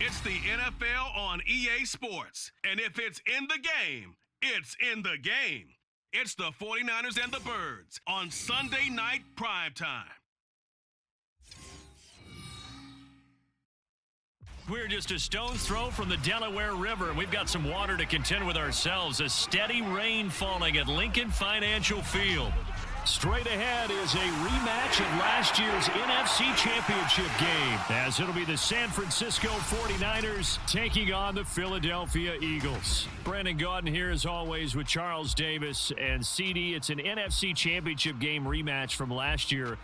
It's the NFL on EA Sports. And if it's in the game, it's in the game. It's the 49ers and the Birds on Sunday night primetime. We're just a stone's throw from the Delaware River, and we've got some water to contend with ourselves. A steady rain falling at Lincoln Financial Field. Straight ahead is a rematch of last year's NFC Championship game, as it'll be the San Francisco 49ers taking on the Philadelphia Eagles. Brandon Gaudin here as always with Charles Davis and CD. It's an NFC Championship game rematch from last year,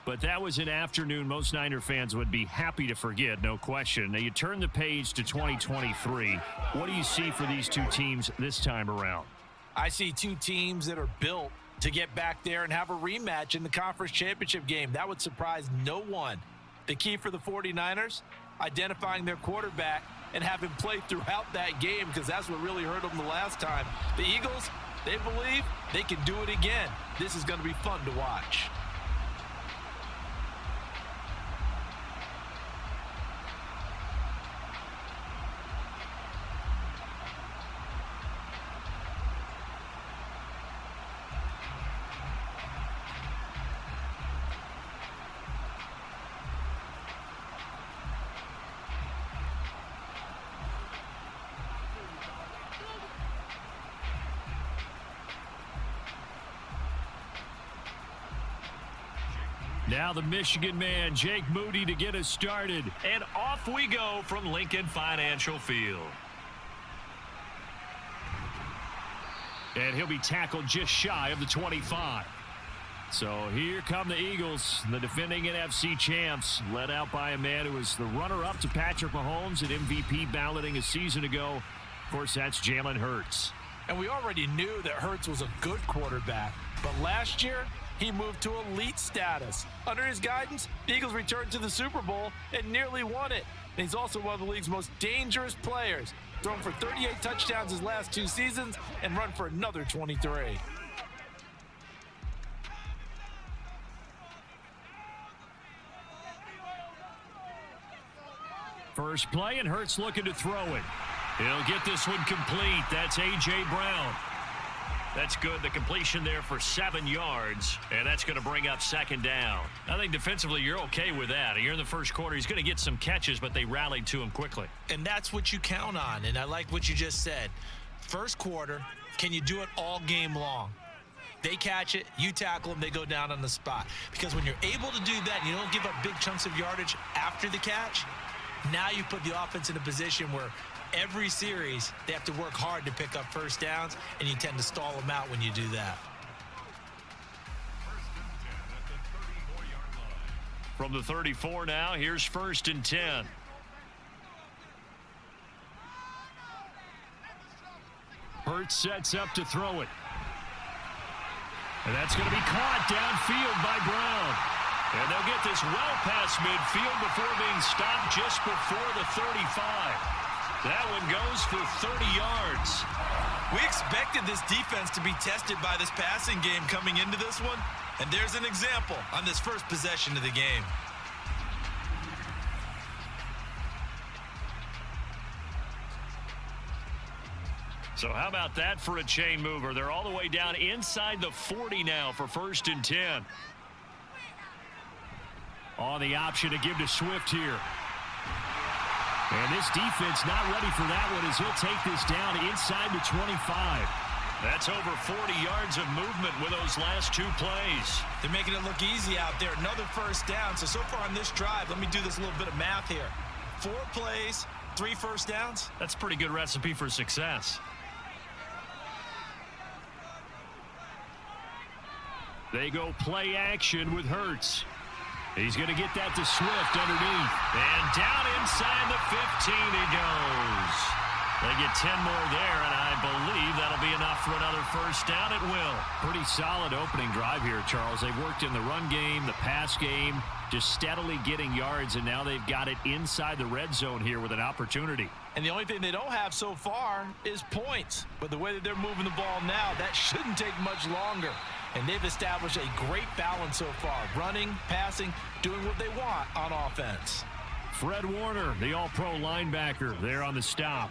but that was an afternoon most Niner fans would be happy to forget, no question. Now you turn the page to 2023. What do you see for these two teams this time around? I see two teams that are built to get back there and have a rematch in the conference championship game. That would surprise no one. The key for the 49ers, identifying their quarterback and have him play throughout that game, because that's what really hurt them the last time. The Eagles, they believe they can do it again. This is going to be fun to watch. Now the Michigan man, Jake Moody, to get us started. And off we go from Lincoln Financial Field. And he'll be tackled just shy of the 25. So here come the Eagles, the defending NFC champs, led out by a man who was the runner-up to Patrick Mahomes at MVP balloting a season ago. Of course, that's Jalen Hurts. And we already knew that Hurts was a good quarterback. But last year, he moved to elite status. Under his guidance, the Eagles returned to the Super Bowl and nearly won it. And he's also one of the league's most dangerous players. Thrown for 38 touchdowns his last two seasons and run for another 23. First play, and Hurts looking to throw it. He'll get this one complete. That's A.J. Brown. That's good. The completion there for 7 yards, and that's going to bring up second down. I think defensively you're okay with that. You're in the first quarter. He's going to get some catches, but they rallied to him quickly. And that's what you count on, and I like what you just said. First quarter, can you do it all game long? They catch it, you tackle them, they go down on the spot. Because when you're able to do that and you don't give up big chunks of yardage after the catch, now you put the offense in a position where every series, they have to work hard to pick up first downs, and you tend to stall them out when you do that. From the 34 now, here's 1st and 10. Hurts sets up to throw it. And that's going to be caught downfield by Brown. And they'll get this well past midfield before being stopped just before the 35. That one goes for 30 yards. We expected this defense to be tested by this passing game coming into this one, and there's an example on this first possession of the game. So how about that for a chain mover? They're all the way down inside the 40 now for 1st and 10. On the option to give to Swift here. And this defense not ready for that one as he'll take this down inside the 25. That's over 40 yards of movement with those last two plays. They're making it look easy out there. Another first down. So far on this drive, let me do this little bit of math here. 4 plays, 3 first downs. That's a pretty good recipe for success. They go play action with Hurts. He's going to get that to Swift underneath. And down inside the 15 he goes. They get 10 more there, and I believe that'll be enough for another first down. It will. Pretty solid opening drive here, Charles. They've worked in the run game, the pass game, just steadily getting yards, and now they've got it inside the red zone here with an opportunity. And the only thing they don't have so far is points. But the way that they're moving the ball now, that shouldn't take much longer. And they've established a great balance so far. Running, passing, doing what they want on offense. Fred Warner, the all-pro linebacker, there on the stop.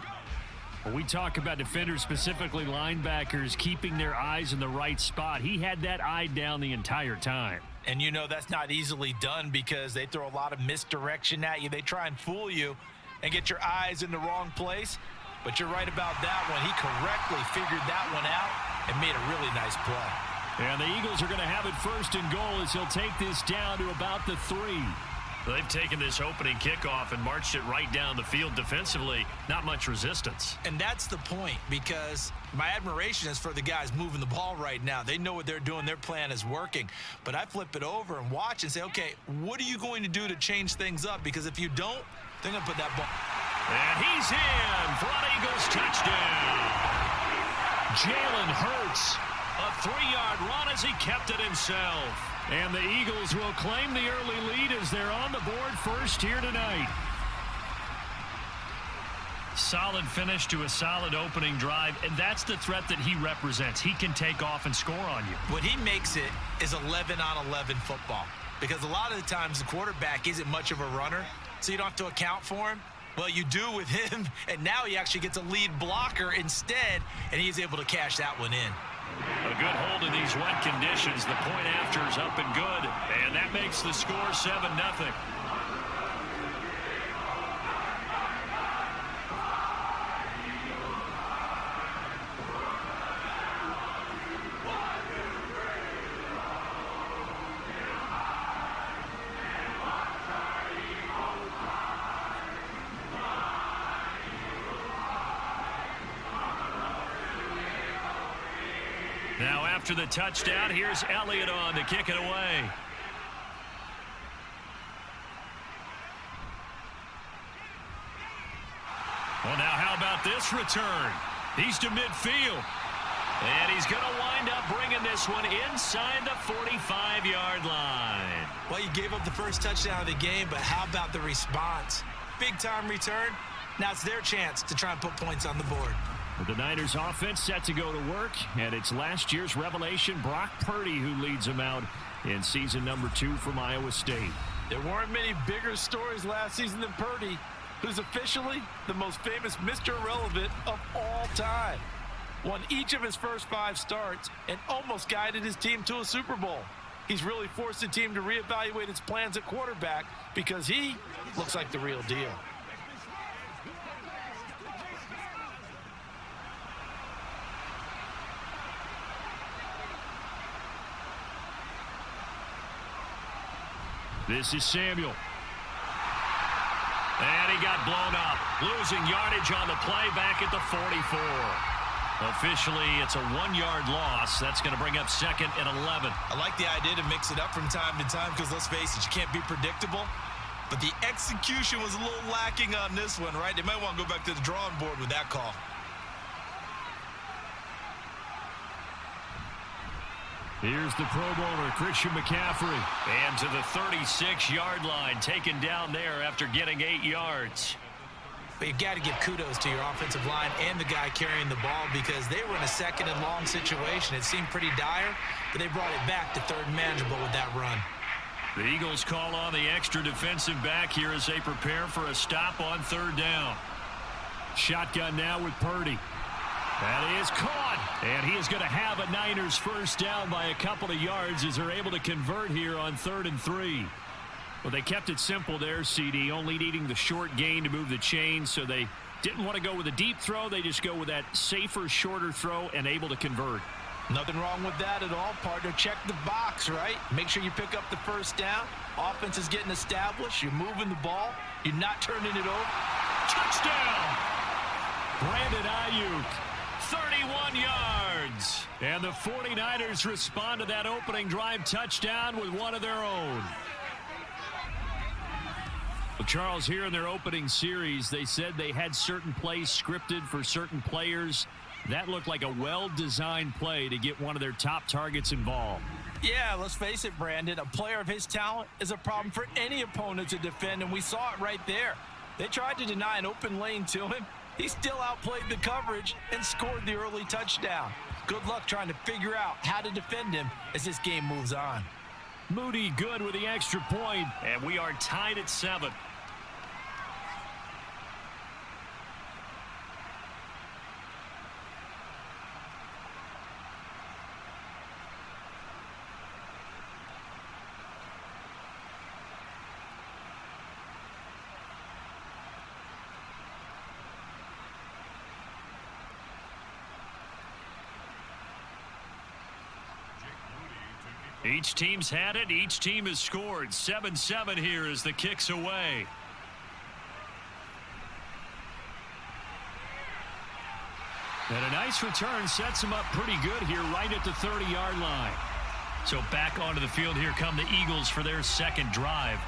When we talk about defenders, specifically linebackers, keeping their eyes in the right spot, he had that eye down the entire time. And you know that's not easily done because they throw a lot of misdirection at you. They try and fool you and get your eyes in the wrong place. But you're right about that one. He correctly figured that one out and made a really nice play. And the Eagles are going to have it first and goal as he'll take this down to about the 3. They've taken this opening kickoff and marched it right down the field defensively. Not much resistance. And that's the point, because my admiration is for the guys moving the ball right now. They know what they're doing. Their plan is working. But I flip it over and watch and say, okay, what are you going to do to change things up? Because if you don't, they're going to put that ball. And he's in for an Eagles touchdown. Jalen Hurts, a 3-yard run as he kept it himself. And the Eagles will claim the early lead as they're on the board first here tonight. Solid finish to a solid opening drive, and that's the threat that he represents. He can take off and score on you. What he makes it is 11-on-11 football, because a lot of the times the quarterback isn't much of a runner, so you don't have to account for him. Well, you do with him, and now he actually gets a lead blocker instead, and he's able to cash that one in. A good hold in these wet conditions. The point after is up and good, and that makes the score 7-0. Now after the touchdown, here's Elliott on to kick it away. Well, now how about this return? He's to midfield. And he's going to wind up bringing this one inside the 45-yard line. Well, you gave up the first touchdown of the game, but how about the response? Big-time return. Now it's their chance to try and put points on the board. The Niners offense set to go to work, and it's last year's revelation, Brock Purdy, who leads them out in season number 2 from Iowa State. There weren't many bigger stories last season than Purdy, who's officially the most famous Mr. Irrelevant of all time. Won each of his first 5 starts and almost guided his team to a Super Bowl. He's really forced the team to reevaluate its plans at quarterback because he looks like the real deal. This is Samuel. And he got blown up. Losing yardage on the play back at the 44. Officially, it's a 1-yard loss. That's going to bring up 2nd and 11. I like the idea to mix it up from time to time because, let's face it, you can't be predictable. But the execution was a little lacking on this one, right? They might want to go back to the drawing board with that call. Here's the Pro Bowler, Christian McCaffrey. And to the 36-yard line, taken down there after getting 8 yards. But you've got to give kudos to your offensive line and the guy carrying the ball because they were in a 2nd and long situation. It seemed pretty dire, but they brought it back to 3rd and manageable with that run. The Eagles call on the extra defensive back here as they prepare for a stop on 3rd down. Shotgun now with Purdy. That is caught, and he is going to have a Niners first down by a couple of yards as they're able to convert here on 3rd and 3. Well, they kept it simple there, CD, only needing the short gain to move the chain, so they didn't want to go with a deep throw. They just go with that safer, shorter throw and able to convert. Nothing wrong with that at all, partner. Check the box, right? Make sure you pick up the first down. Offense is getting established. You're moving the ball. You're not turning it over. Touchdown! Brandon Ayuk. 31 yards. And the 49ers respond to that opening drive touchdown with one of their own. Well, Charles, here in their opening series, they said they had certain plays scripted for certain players. That looked like a well-designed play to get one of their top targets involved. Yeah, let's face it, Brandon. A player of his talent is a problem for any opponent to defend, and we saw it right there. They tried to deny an open lane to him. He still outplayed the coverage and scored the early touchdown. Good luck trying to figure out how to defend him as this game moves on. Moody good with the extra point, and we are tied at 7. Each team's had it. Each team has scored. 7-7 here as the kick's away. And a nice return sets him up pretty good here right at the 30-yard line. So back onto the field here come the Eagles for their second drive.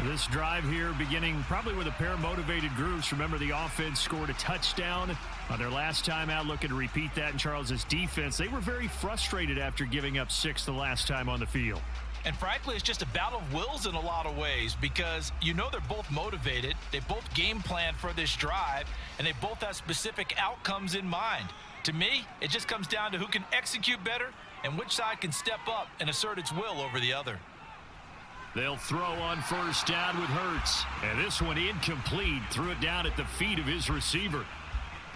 This drive here beginning probably with a pair of motivated groups. Remember, the offense scored a touchdown on their last time out, looking to repeat that in Charles's defense. They were very frustrated after giving up 6 the last time on the field. And frankly, it's just a battle of wills in a lot of ways because you know they're both motivated. They both game plan for this drive, and they both have specific outcomes in mind. To me, it just comes down to who can execute better and which side can step up and assert its will over the other. They'll throw on first down with Hurts. And this one incomplete. Threw it down at the feet of his receiver.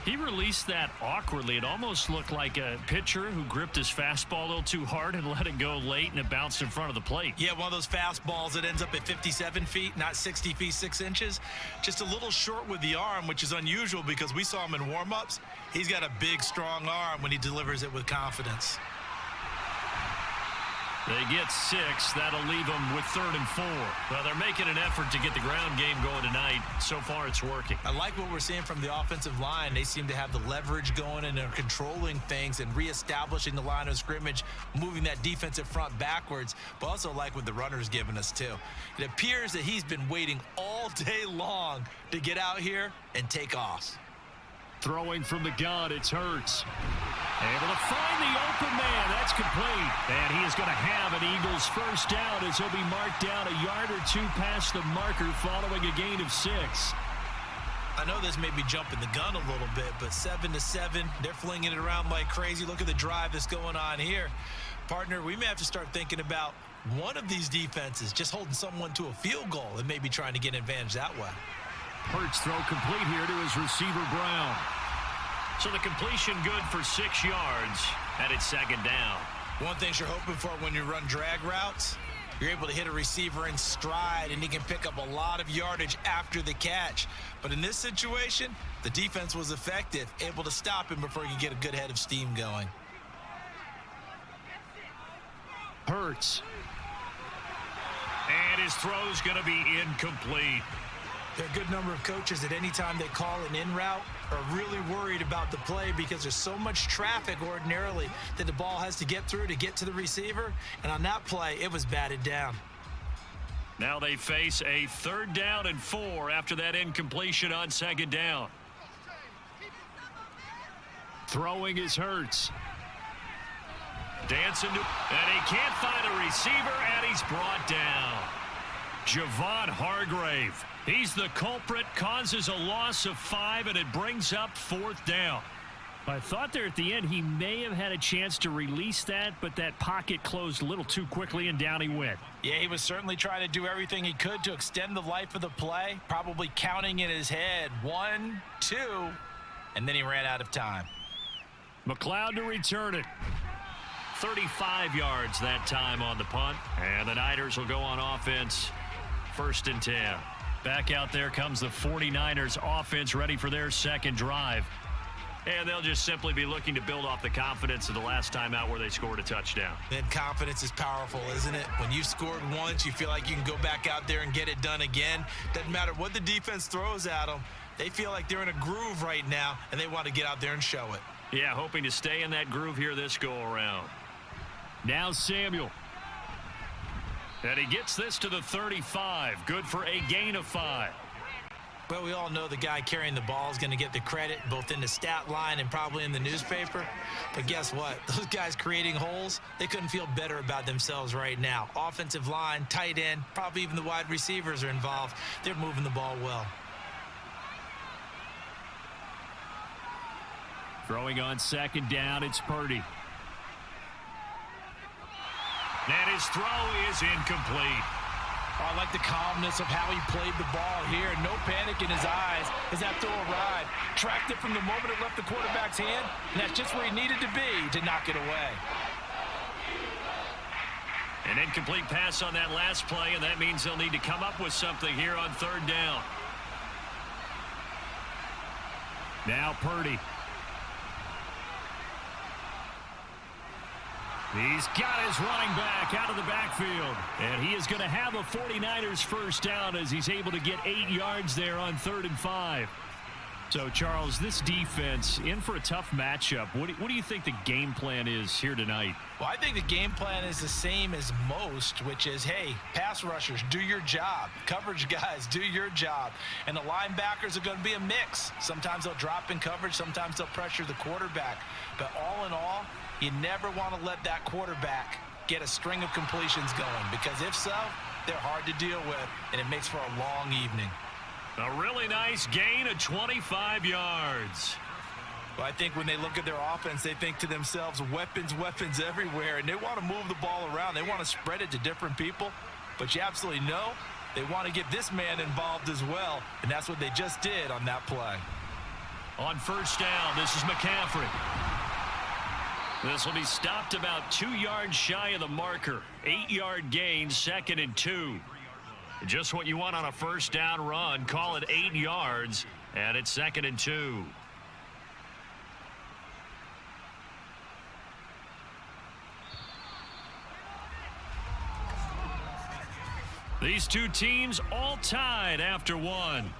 He released that awkwardly. It almost looked like a pitcher who gripped his fastball a little too hard and let it go late, and it bounced in front of the plate. Yeah, one of those fastballs that ends up at 57 feet, not 60 feet, 6 inches. Just a little short with the arm, which is unusual because we saw him in warm-ups. He's got a big, strong arm when he delivers it with confidence. They get 6. That'll leave them with 3rd and 4. Well, they're making an effort to get the ground game going tonight. So far, it's working. I like what we're seeing from the offensive line. They seem to have the leverage going, and they're controlling things and reestablishing the line of scrimmage, moving that defensive front backwards, but also like what the runner's giving us, too. It appears that he's been waiting all day long to get out here and take off. Throwing from the gun, it's Hurts. Able to find the open man. That's complete. And he is going to have an Eagles first down as he'll be marked down a yard or 2 past the marker following a gain of 6. I know this may be jumping the gun a little bit, but 7-7, they're flinging it around like crazy. Look at the drive that's going on here. Partner, we may have to start thinking about one of these defenses just holding someone to a field goal and maybe trying to get an advantage that way. Hurts throw complete here to his receiver, Brown. So the completion good for 6 yards, and it's 2nd down. One thing you're hoping for when you run drag routes, you're able to hit a receiver in stride, and he can pick up a lot of yardage after the catch. But in this situation, the defense was effective, able to stop him before he could get a good head of steam going. Hurts. And his throw's going to be incomplete. There are a good number of coaches at any time they call an in route are really worried about the play because there's so much traffic ordinarily that the ball has to get through to get to the receiver. And on that play, it was batted down. Now they face a 3rd down and 4 after that incompletion on 2nd down. Throwing is Hurts. Dancing to, and he can't find a receiver, and he's brought down. Javon Hargrave. He's the culprit, causes a loss of 5, and it brings up 4th down. I thought there at the end he may have had a chance to release that, but that pocket closed a little too quickly, and down he went. Yeah, he was certainly trying to do everything he could to extend the life of the play, probably counting in his head 1, 2, and then he ran out of time. McLeod to return it. 35 yards that time on the punt, and the Niners will go on offense. 1st and 10. Back out there comes the 49ers offense ready for their 2nd drive. And they'll just simply be looking to build off the confidence of the last time out where they scored a touchdown. And confidence is powerful, isn't it? When you've scored once, you feel like you can go back out there and get it done again. Doesn't matter what the defense throws at them. They feel like they're in a groove right now, and they want to get out there and show it. Yeah, hoping to stay in that groove here this go-around. Now Samuel. And he gets this to the 35. Good for a gain of 5. Well, we all know the guy carrying the ball is going to get the credit both in the stat line and probably in the newspaper. But guess what? Those guys creating holes, they couldn't feel better about themselves right now. Offensive line, tight end, probably even the wide receivers are involved. They're moving the ball well. Throwing on 2nd down, it's Purdy. And his throw is incomplete. I like the calmness of how he played the ball here. No panic in his eyes as that throw arrived. Tracked it from the moment it left the quarterback's hand, and that's just where he needed to be to knock it away. An incomplete pass on that last play, and that means they'll need to come up with something here on 3rd down. Now Purdy. He's got his running back out of the backfield. And he is going to have a 49ers first down as he's able to get 8 yards there on 3rd and 5. So, Charles, this defense in for a tough matchup. What do you think the game plan is here tonight? Well, I think the game plan is the same as most, which is, hey, pass rushers, do your job. Coverage guys, do your job. And the linebackers are going to be a mix. Sometimes they'll drop in coverage. Sometimes they'll pressure the quarterback. But all in all, you never want to let that quarterback get a string of completions going, because if so, they're hard to deal with, and it makes for a long evening. A really nice gain of 25 yards. Well, I think when they look at their offense, they think to themselves, weapons everywhere, and they want to move the ball around. They want to spread it to different people, but you absolutely know they want to get this man involved as well, and that's what they just did on that play. On first down, this is McCaffrey. This will be stopped about 2 yards shy of the marker. 8-yard gain, 2nd and 2. Just what you want on a first down run. Call it 8 yards, and it's 2nd and 2. These two teams all tied after one.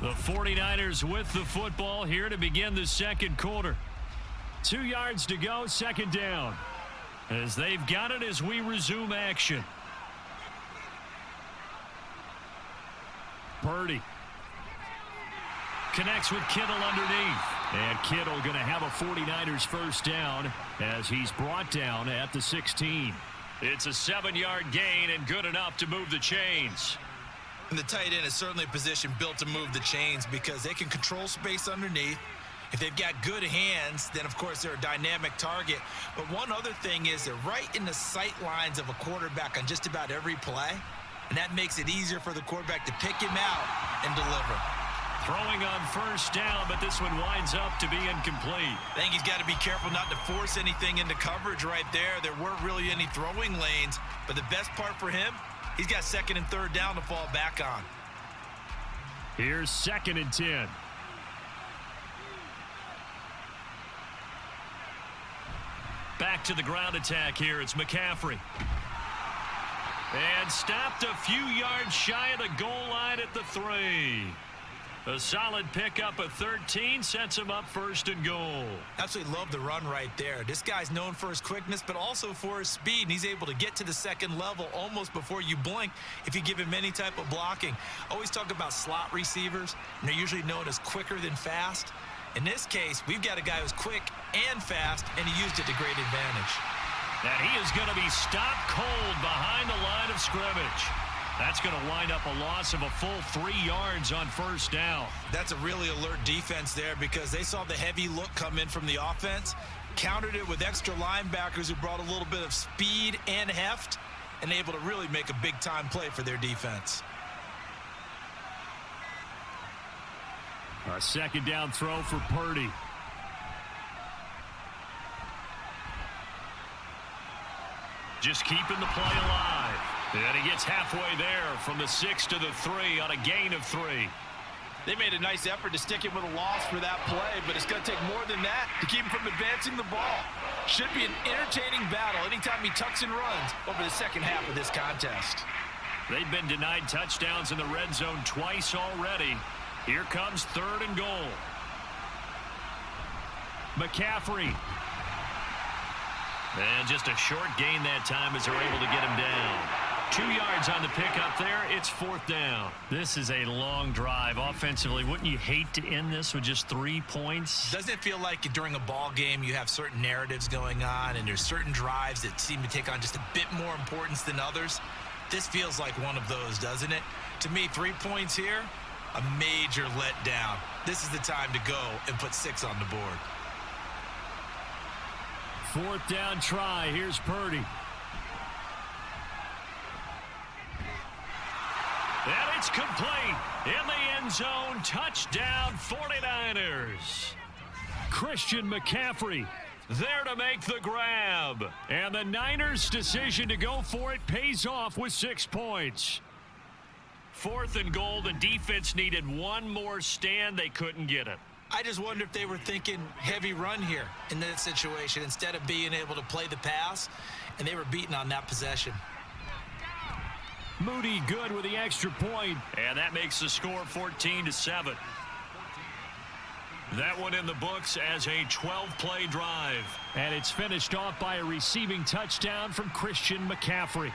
The 49ers with the football here to begin the second quarter. 2 yards to go, 2nd down. As they've got it as we resume action. Purdy connects with Kittle underneath. And Kittle going to have a 49ers first down as he's brought down at the 16. It's a 7-yard gain and good enough to move the chains. And the tight end is certainly a position built to move the chains because they can control space underneath. If they've got good hands, then, of course, they're a dynamic target. But one other thing is they're right in the sight lines of a quarterback on just about every play, and that makes it easier for the quarterback to pick him out and deliver. Throwing on first down, but this one winds up to be incomplete. I think he's got to be careful not to force anything into coverage right there. There weren't really any throwing lanes, but the best part for him, he's got 2nd and 3rd down to fall back on. Here's 2nd and 10. Back to the ground attack here. It's McCaffrey. And stopped a few yards shy of the goal line at the 3. A solid pickup of 13 sets him up 1st and goal. Absolutely love the run right there. This guy's known for his quickness, but also for his speed, and he's able to get to the 2nd level almost before you blink if you give him any type of blocking. Always talk about slot receivers, and they're usually known as quicker than fast. In this case, we've got a guy who's quick and fast, and he used it to great advantage. And he is going to be stopped cold behind the line of scrimmage. That's going to wind up a loss of a full 3 yards on first down. That's a really alert defense there because they saw the heavy look come in from the offense, countered it with extra linebackers who brought a little bit of speed and heft, and able to really make a big-time play for their defense. A 2nd down throw for Purdy. Just keeping the play alive. And he gets halfway there from the 6 to the 3 on a gain of 3. They made a nice effort to stick him with a loss for that play, but it's going to take more than that to keep him from advancing the ball. Should be an entertaining battle anytime he tucks and runs over the second half of this contest. They've been denied touchdowns in the red zone twice already. Here comes 3rd and goal. McCaffrey. And just a short gain that time as they're able to get him down. 2 yards on the pickup there. It's 4th down. This is a long drive offensively. Wouldn't you hate to end this with just 3 points? Doesn't it feel like during a ball game you have certain narratives going on and there's certain drives that seem to take on just a bit more importance than others? This feels like one of those, doesn't it? To me, 3 points here, a major letdown. This is the time to go and put 6 on the board. 4th down try. Here's Purdy. And it's complete. In the end zone. Touchdown 49ers. Christian McCaffrey there to make the grab. And the Niners' decision to go for it pays off with 6 points. 4th and goal. The defense needed one more stand. They couldn't get it. I just wonder if they were thinking heavy run here in that situation instead of being able to play the pass, and they were beaten on that possession. Moody good with the extra point, and that makes the score 14-7. That one in the books as a 12-play drive. And it's finished off by a receiving touchdown from Christian McCaffrey.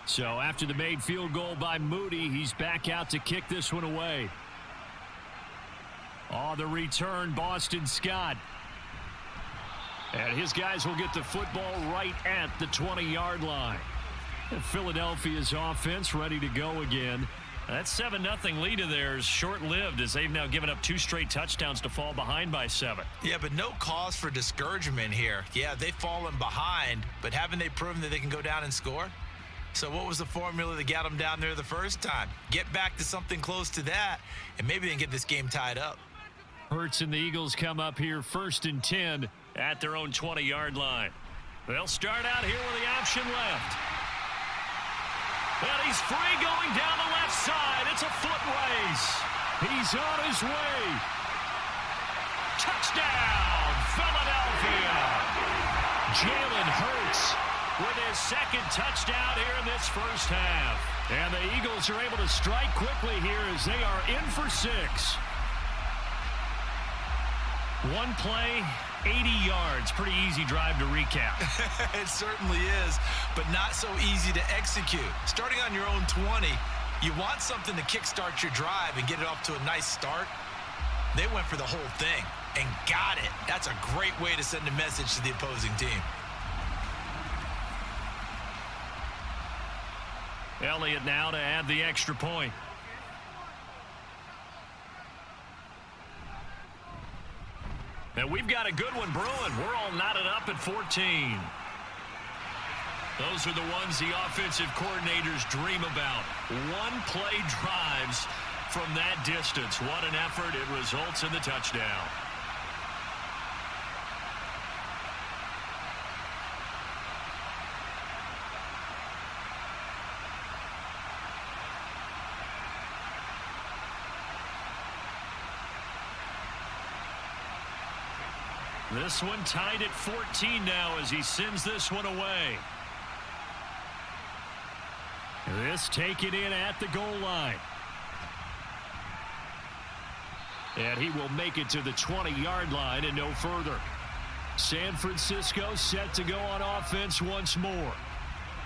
So after the made field goal by Moody, he's back out to kick this one away. On the return, Boston Scott. And his guys will get the football right at the 20-yard line. And Philadelphia's offense ready to go again. That 7-0 lead of theirs short-lived as they've now given up 2 straight touchdowns to fall behind by 7. Yeah, but no cause for discouragement here. Yeah, they've fallen behind, but haven't they proven that they can go down and score? So what was the formula that got them down there the first time? Get back to something close to that, and maybe they can get this game tied up. Hurts and the Eagles come up here 1st and 10 at their own 20-yard line. They'll start out here with the option left. And he's free going down the left side. It's a foot race. He's on his way. Touchdown, Philadelphia. Jalen Hurts with his 2nd touchdown here in this first half. And the Eagles are able to strike quickly here as they are in for 6. One play, 80 yards. Pretty easy drive to recap. It certainly is, but not so easy to execute. Starting on your own 20, you want something to kickstart your drive and get it off to a nice start. They went for the whole thing and got it. That's a great way to send a message to the opposing team. Elliott now to add the extra point. And we've got a good one brewing. We're all knotted up at 14. Those are the ones the offensive coordinators dream about. One-play drives from that distance. What an effort. It results in the touchdown. This one tied at 14 now as he sends this one away. This taken in at the goal line. And he will make it to the 20-yard line and no further. San Francisco set to go on offense once more.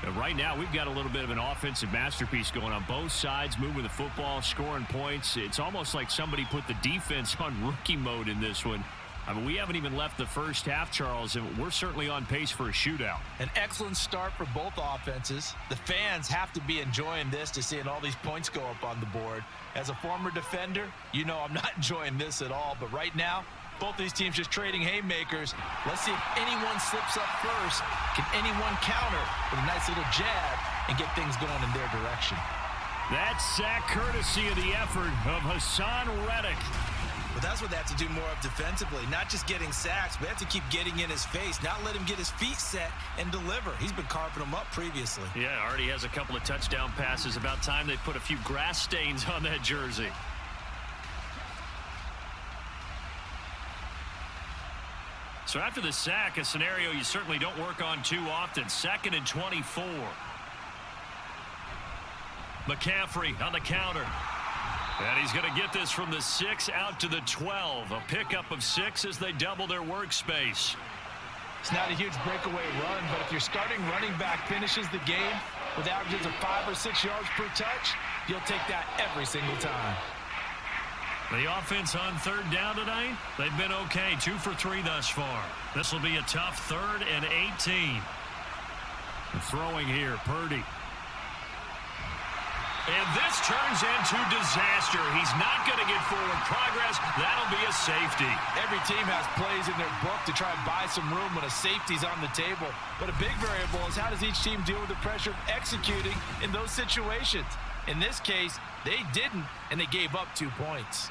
And right now we've got a little bit of an offensive masterpiece going on both sides, moving the football, scoring points. It's almost like somebody put the defense on rookie mode in this one. I mean, we haven't even left the first half, Charles, and we're certainly on pace for a shootout. An excellent start for both offenses. The fans have to be enjoying this to seeing all these points go up on the board. As a former defender, you know I'm not enjoying this at all. But right now, both these teams just trading haymakers. Let's see if anyone slips up first. Can anyone counter with a nice little jab and get things going in their direction? That sack courtesy of the effort of Hassan Reddick. But that's what they have to do more of defensively. Not just getting sacks, but they have to keep getting in his face. Not let him get his feet set and deliver. He's been carving them up previously. Yeah, already has a couple of touchdown passes. About time they put a few grass stains on that jersey. So after the sack, a scenario you certainly don't work on too often. 2nd and 24. McCaffrey on the counter. And he's going to get this from the 6 out to the 12. A pickup of 6 as they double their workspace. It's not a huge breakaway run, but if your starting running back finishes the game with averages of 5 or 6 yards per touch, you'll take that every single time. The offense on 3rd down tonight, they've been okay. 2 for 3 thus far. This will be a tough 3rd and 18. Throwing here, Purdy. And this turns into disaster. He's not going to get forward progress. That'll be a safety. Every team has plays in their book to try and buy some room when a safety's on the table. But a big variable is how does each team deal with the pressure of executing in those situations. In this case, they didn't, and they gave up 2 points.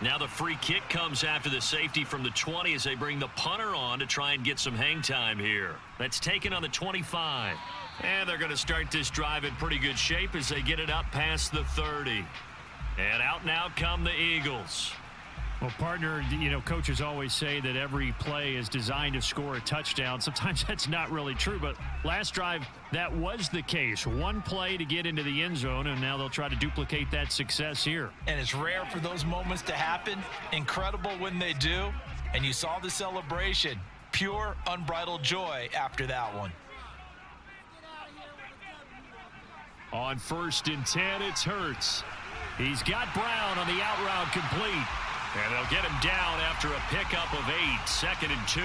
Now the free kick comes after the safety from the 20 as they bring the punter on to try and get some hang time here. That's taken on the 25. And they're going to start this drive in pretty good shape as they get it up past the 30. And out now come the Eagles. Well, partner, coaches always say that every play is designed to score a touchdown. Sometimes that's not really true, but last drive, that was the case. One play to get into the end zone, and now they'll try to duplicate that success here. And it's rare for those moments to happen. Incredible when they do. And you saw the celebration. Pure, unbridled joy after that one. On 1st and 10, it's Hurts. He's got Brown on the out route complete. And they'll get him down after a pickup of 8, 2nd and 2.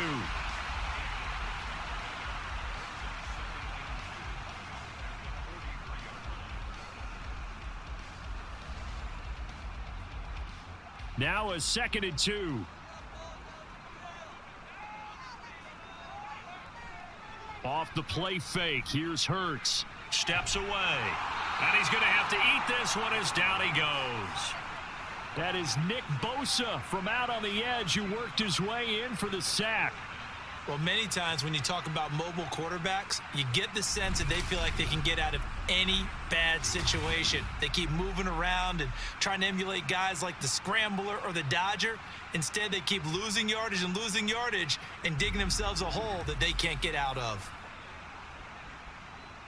Now a 2nd and 2. Off the play fake, here's Hurts. Steps away. And he's going to have to eat this one as down he goes. That is Nick Bosa from out on the edge who worked his way in for the sack. Well, many times when you talk about mobile quarterbacks, you get the sense that they feel like they can get out of any bad situation. They keep moving around and trying to emulate guys like the Scrambler or the Dodger. Instead, they keep losing yardage and digging themselves a hole that they can't get out of.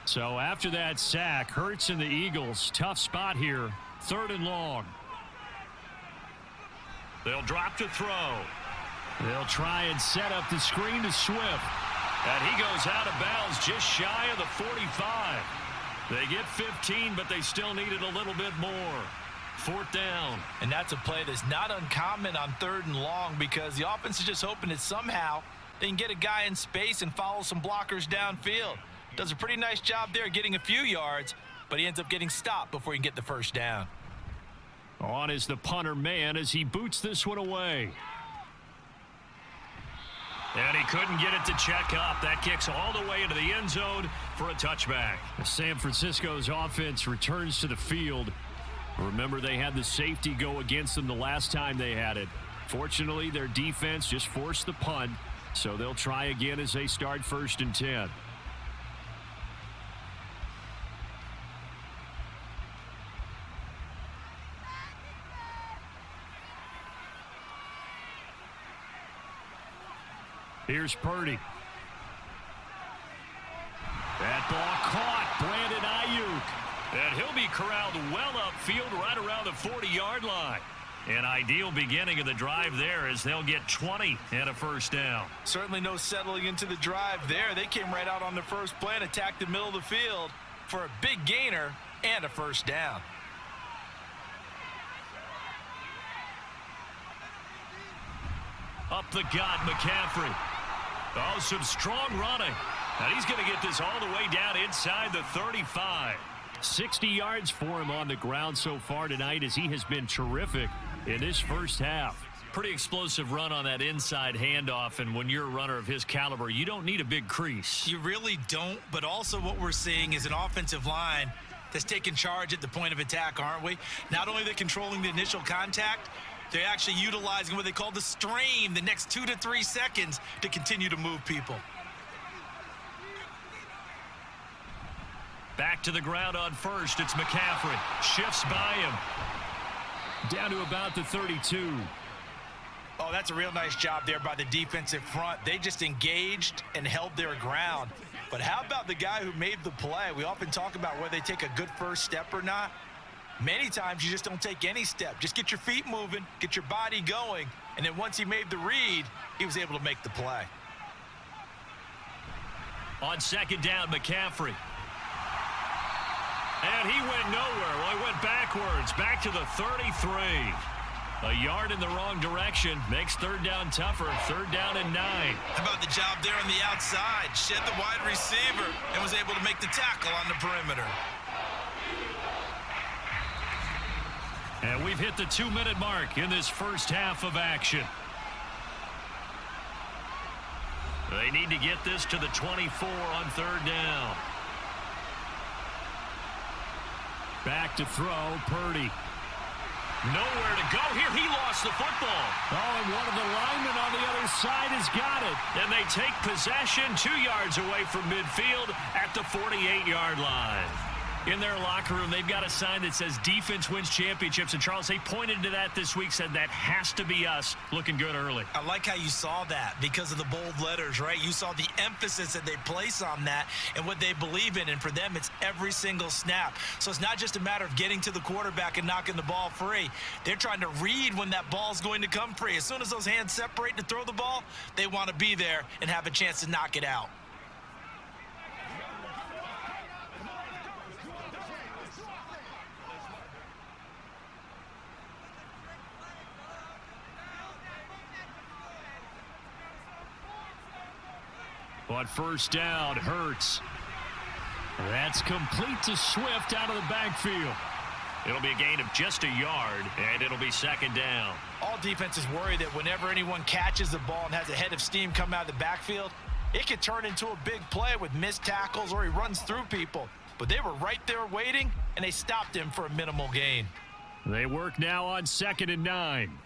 So after that sack, Hurts and the Eagles, tough spot here, 3rd and long. They'll drop to throw. They'll try and set up the screen to Swift. And he goes out of bounds just shy of the 45. They get 15, but they still needed a little bit more. 4th down. And that's a play that's not uncommon on 3rd and long because the offense is just hoping that somehow they can get a guy in space and follow some blockers downfield. Does a pretty nice job there getting a few yards, but he ends up getting stopped before he can get the 1st down. On is the punter man as he boots this one away. And he couldn't get it to check up. That kicks all the way into the end zone for a touchback. San Francisco's offense returns to the field. Remember, they had the safety go against them the last time they had it. Fortunately, their defense just forced the punt, so they'll try again as they start 1st and 10. Here's Purdy. That ball caught. Brandon Ayuk. And he'll be corralled well upfield right around the 40-yard line. An ideal beginning of the drive there as they'll get 20 and a 1st down. Certainly no settling into the drive there. They came right out on the first play and attacked the middle of the field for a big gainer and a 1st down. Up the gut, McCaffrey. Oh, some strong running. And he's going to get this all the way down inside the 35. 60 yards for him on the ground so far tonight as he has been terrific in this 1st half. Pretty explosive run on that inside handoff, and when you're a runner of his caliber, you don't need a big crease. You really don't, but also what we're seeing is an offensive line that's taking charge at the point of attack, aren't we? Not only are they controlling the initial contact, they're actually utilizing what they call the strain, the next 2 to 3 seconds to continue to move people. Back to the ground on 1st. It's McCaffrey. Shifts by him. Down to about the 32. Oh, that's a real nice job there by the defensive front. They just engaged and held their ground. But how about the guy who made the play? We often talk about whether they take a good first step or not. Many times you just don't take any step. Just get your feet moving, get your body going, and then once he made the read, he was able to make the play. On 2nd down, McCaffrey. And he went nowhere. Well, he went backwards, back to the 33. A yard in the wrong direction makes third down tougher. Third down and 9. How about the job there on the outside? Shed the wide receiver and was able to make the tackle on the perimeter. And we've hit the 2-minute mark in this first half of action. They need to get this to the 24 on third down. Back to throw, Purdy. Nowhere to go here. He lost the football. Oh, and one of the linemen on the other side has got it. And they take possession 2 yards away from midfield at the 48-yard line. In their locker room, they've got a sign that says defense wins championships. And, Charles, they pointed to that this week, said that has to be us. Looking good early. I like how you saw that because of the bold letters, right? You saw the emphasis that they place on that and what they believe in. And for them, it's every single snap. So it's not just a matter of getting to the quarterback and knocking the ball free. They're trying to read when that ball's going to come free. As soon as those hands separate to throw the ball, they want to be there and have a chance to knock it out. But first down, Hurts. That's complete to Swift out of the backfield. It'll be a gain of just a yard, and it'll be second down. All defenses worry that whenever anyone catches the ball and has a head of steam come out of the backfield, it could turn into a big play with missed tackles or he runs through people. But they were right there waiting, and they stopped him for a minimal gain. They work now on 2nd and 9.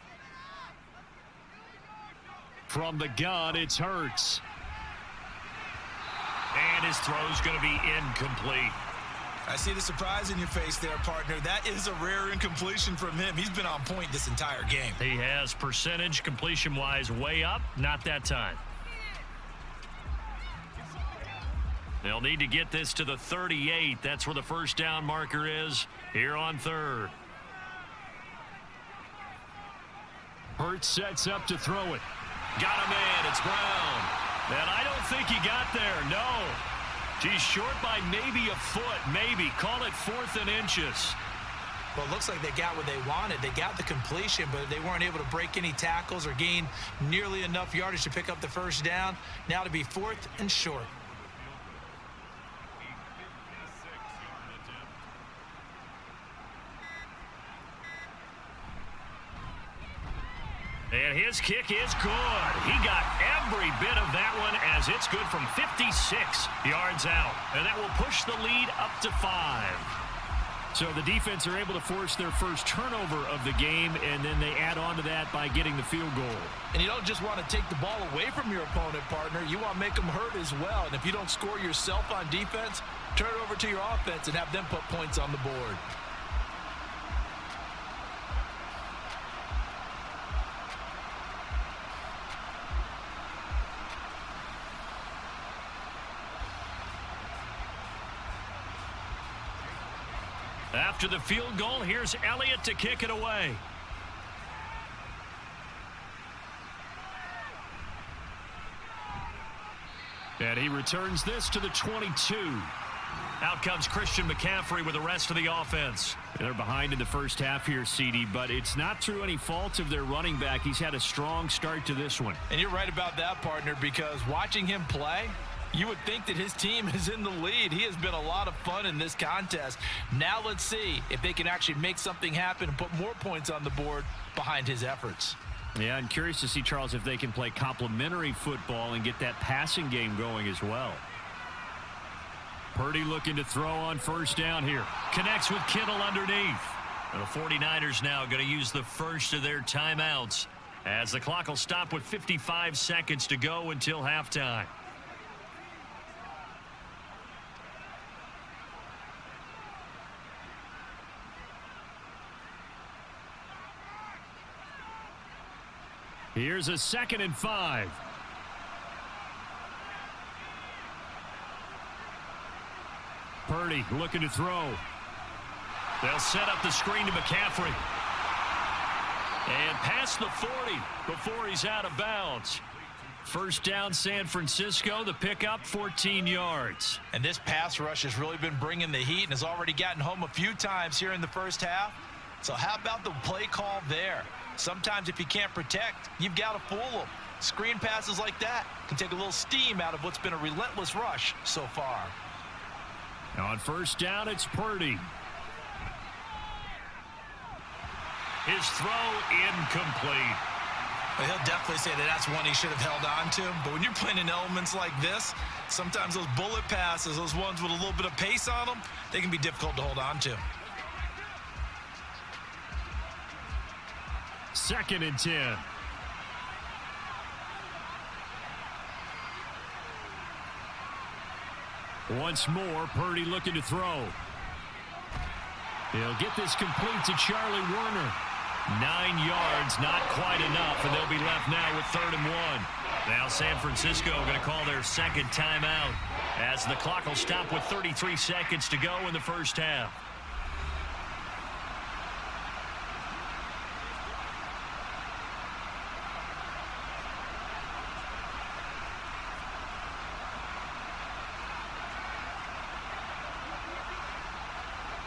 From the gun, it's Hurts. And his throw's going to be incomplete. I see the surprise in your face there, partner. That is a rare incompletion from him. He's been on point this entire game. He has percentage completion-wise way up. Not that time. They'll need to get this to the 38. That's where the first down marker is here on third. Hurts sets up to throw it. Got him in. It's Brown. And I don't think he got there. No. He's short by maybe a foot. Maybe. Call it 4th and inches. Well, it looks like they got what they wanted. They got the completion, but they weren't able to break any tackles or gain nearly enough yardage to pick up the first down. Now to be 4th and short. And his kick is good. He got every bit of that one as it's good from 56 yards out. And that will push the lead up to 5. So the defense are able to force their first turnover of the game, and then they add on to that by getting the field goal. And you don't just want to take the ball away from your opponent, partner. You want to make them hurt as well. And if you don't score yourself on defense, turn it over to your offense and have them put points on the board. After the field goal, here's Elliott to kick it away. And he returns this to the 22. Out comes Christian McCaffrey with the rest of the offense. They're behind in the first half here, CD, but it's not through any fault of their running back. He's had a strong start to this one. And you're right about that, partner, because watching him play, you would think that his team is in the lead. He has been a lot of fun in this contest. Now let's see if they can actually make something happen and put more points on the board behind his efforts. Yeah, I'm curious to see, Charles, if they can play complementary football and get that passing game going as well. Purdy looking to throw on first down here. Connects with Kittle underneath. And the 49ers now going to use the first of their timeouts as the clock will stop with 55 seconds to go until halftime. Here's a 2nd and 5. Purdy looking to throw. They'll set up the screen to McCaffrey. And past the 40 before he's out of bounds. First down, San Francisco. The pickup, 14 yards. And this pass rush has really been bringing the heat and has already gotten home a few times here in the first half. So how about the play call there? Sometimes if you can't protect, you've got to fool them. Screen passes like that can take a little steam out of what's been a relentless rush so far. Now on first down, it's Purdy. His throw incomplete. Well, he'll definitely say that that's one he should have held on to. But when you're playing in elements like this, sometimes those bullet passes, those ones with a little bit of pace on them, they can be difficult to hold on to. 2nd and 10. Once more, Purdy looking to throw. He'll get this complete to Charlie Werner. 9 yards, not quite enough, and they'll be left now with 3rd and 1. Now San Francisco going to call their second timeout as the clock will stop with 33 seconds to go in the first half.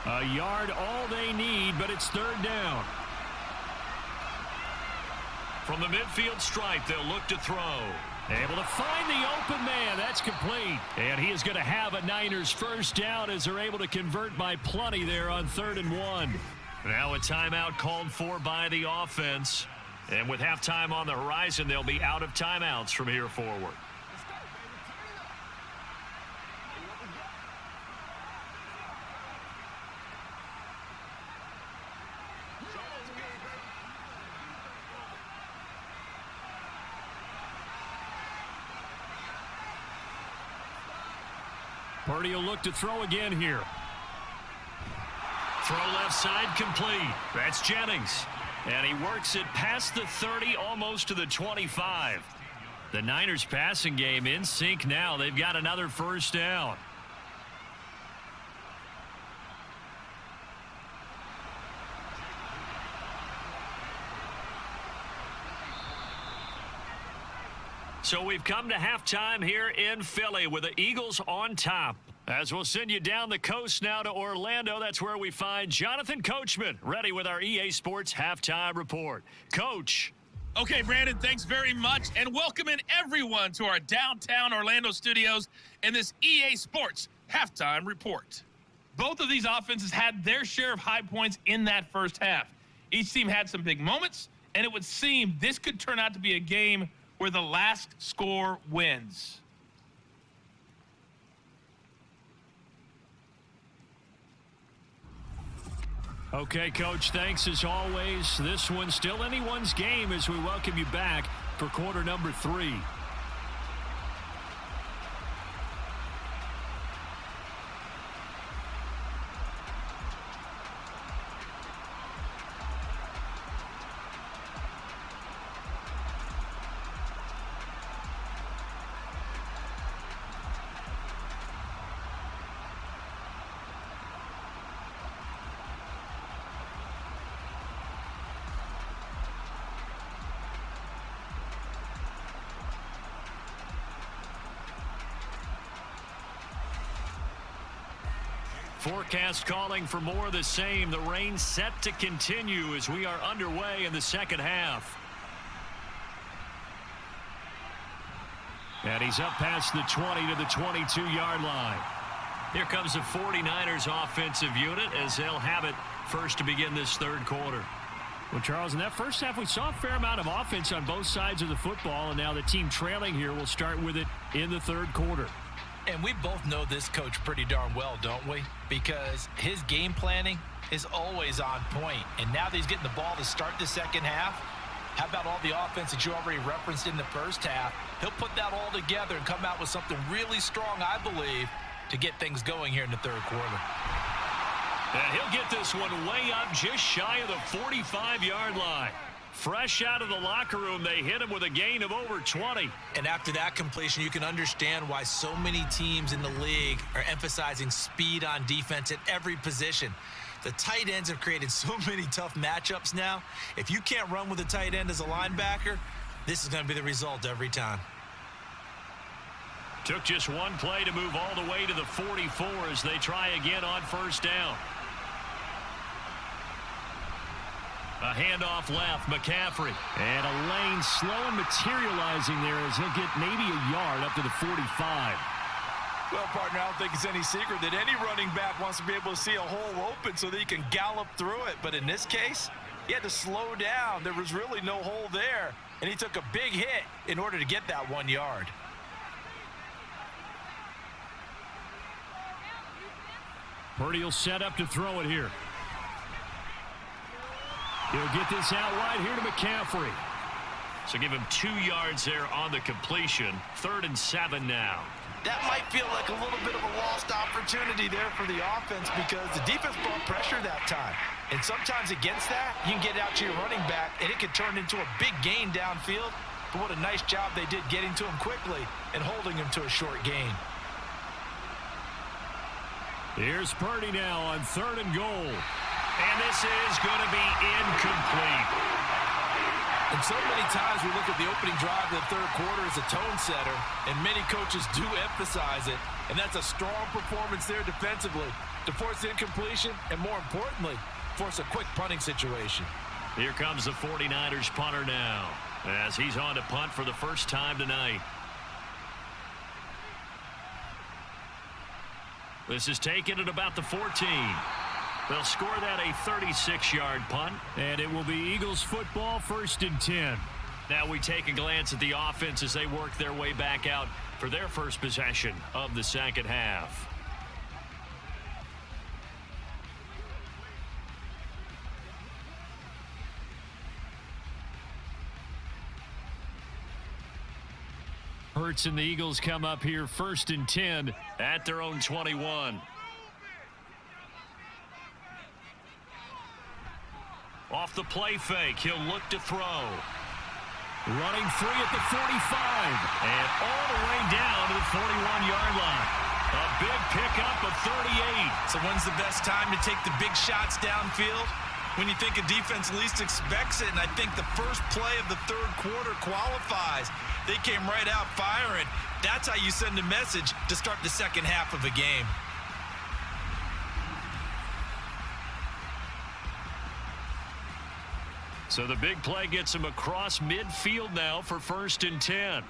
A yard, all they need, but it's 3rd down. From the midfield stripe, they'll look to throw. Able to find the open man. That's complete. And he is going to have a Niners first down as they're able to convert by plenty there on 3rd and 1. Now a timeout called for by the offense. And with halftime on the horizon, they'll be out of timeouts from here forward. Purdy will look to throw again here. Throw left side complete. That's Jennings. And he works it past the 30, almost to the 25. The Niners passing game in sync now. They've got another first down. So we've come to halftime here in Philly with the Eagles on top. As we'll send you down the coast now to Orlando, that's where we find Jonathan Coachman ready with our EA Sports Halftime Report. Coach. Okay, Brandon, thanks very much, and welcoming everyone to our downtown Orlando studios in this EA Sports Halftime Report. Both of these offenses had their share of high points in that first half. Each team had some big moments, and it would seem this could turn out to be a game where the last score wins. Okay, Coach, thanks as always. This one's still anyone's game as we welcome you back for quarter number 3. Forecast calling for more of the same. The rain set to continue as we are underway in the second half. And he's up past the 20 to the 22-yard line. Here comes the 49ers offensive unit as they'll have it first to begin this third quarter. Well, Charles, in that first half, we saw a fair amount of offense on both sides of the football, and now the team trailing here will start with it in the third quarter. And we both know this coach pretty darn well, don't we? Because his game planning is always on point. And now that he's getting the ball to start the second half, how about all the offense that you already referenced in the first half? He'll put that all together and come out with something really strong, I believe, to get things going here in the third quarter. And he'll get this one way up just shy of the 45-yard line. Fresh out of the locker room, they hit him with a gain of over 20. And after that completion, you can understand why so many teams in the league are emphasizing speed on defense at every position. The tight ends have created so many tough matchups now. If you can't run with a tight end as a linebacker, this is going to be the result every time. Took just one play to move all the way to the 44 as they try again on first down. A handoff left, McCaffrey. And a lane slow and materializing there as he'll get maybe a yard up to the 45. Well, partner, I don't think it's any secret that any running back wants to be able to see a hole open so that he can gallop through it. But in this case, he had to slow down. There was really no hole there, and he took a big hit in order to get that 1 yard. Purdy will set up to throw it here. He'll get this out wide here to McCaffrey. So give him 2 yards there on the completion. 3rd and 7 now. That might feel like a little bit of a lost opportunity there for the offense because the defense brought pressure that time. And sometimes against that, you can get out to your running back, and it can turn into a big gain downfield. But what a nice job they did getting to him quickly and holding him to a short gain. Here's Purdy now on 3rd and goal. And this is going to be incomplete. And so many times we look at the opening drive of the third quarter as a tone setter, and many coaches do emphasize it. And that's a strong performance there defensively to force incompletion and, more importantly, force a quick punting situation. Here comes the 49ers punter now as he's on to punt for the first time tonight. This is taken at about the 14. They'll score that a 36-yard punt. And it will be Eagles football, 1st and 10. Now we take a glance at the offense as they work their way back out for their first possession of the second half. Hurts and the Eagles come up here 1st and 10 at their own 21. Off the play fake, he'll look to throw. Running free at the 45. And all the way down to the 41-yard line. A big pickup of 38. So when's the best time to take the big shots downfield? When you think a defense least expects it, and I think the first play of the third quarter qualifies. They came right out firing. That's how you send a message to start the second half of a game. So the big play gets him across midfield now for 1st and 10.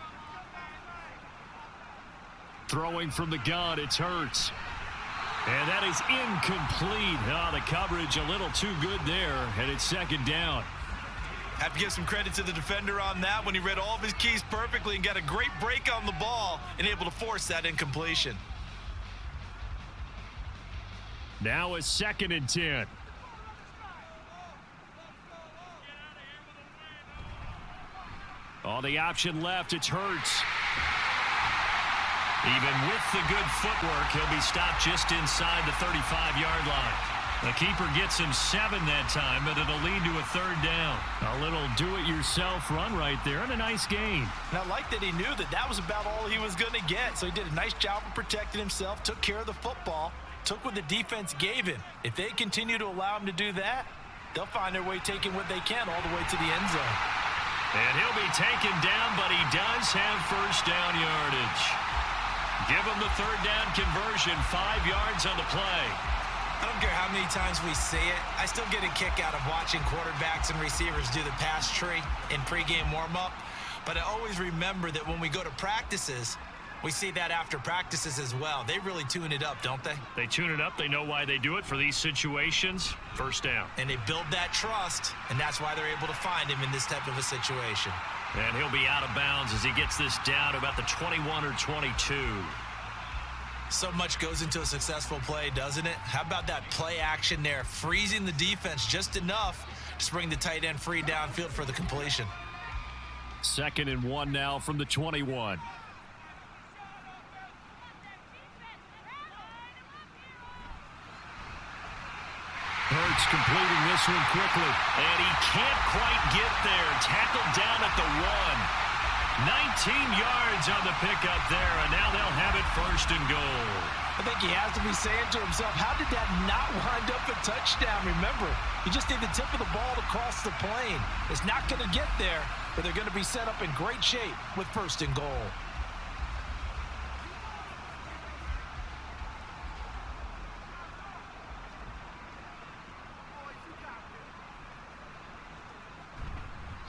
Throwing from the gun, it's Hurts. And that is incomplete. Oh, the coverage a little too good there, and it's 2nd down. Have to give some credit to the defender on that when he read all of his keys perfectly and got a great break on the ball and able to force that incompletion. Now a 2nd and 10. All the option left, it's Hurts. Even with the good footwork, he'll be stopped just inside the 35-yard line. The keeper gets him 7 that time, but it'll lead to a 3rd down. A little do-it-yourself run right there and a nice gain. And I like that he knew that that was about all he was going to get. So he did a nice job of protecting himself, took care of the football, took what the defense gave him. If they continue to allow him to do that, they'll find their way taking what they can all the way to the end zone. And he'll be taken down, but he does have 1st down yardage. Give him the 3rd down conversion, 5 yards on the play. I don't care how many times we say it, I still get a kick out of watching quarterbacks and receivers do the pass tree in pregame warm-up. But I always remember that when we go to practices, we see that after practices as well. They really tune it up, don't they? They tune it up. They know why they do it for these situations. 1st down. And they build that trust, and that's why they're able to find him in this type of a situation. And he'll be out of bounds as he gets this down to about the 21 or 22. So much goes into a successful play, doesn't it? How about that play action there, freezing the defense just enough to bring the tight end free downfield for the completion. 2nd and 1 now from the 21. Hurts completing this one quickly. And he can't quite get there. Tackled down at the 1. 19 yards on the pickup there, and now they'll have it 1st and goal. I think he has to be saying to himself, how did that not wind up a touchdown? Remember, you just need the tip of the ball to cross the plane. It's not going to get there, but they're going to be set up in great shape with 1st and goal.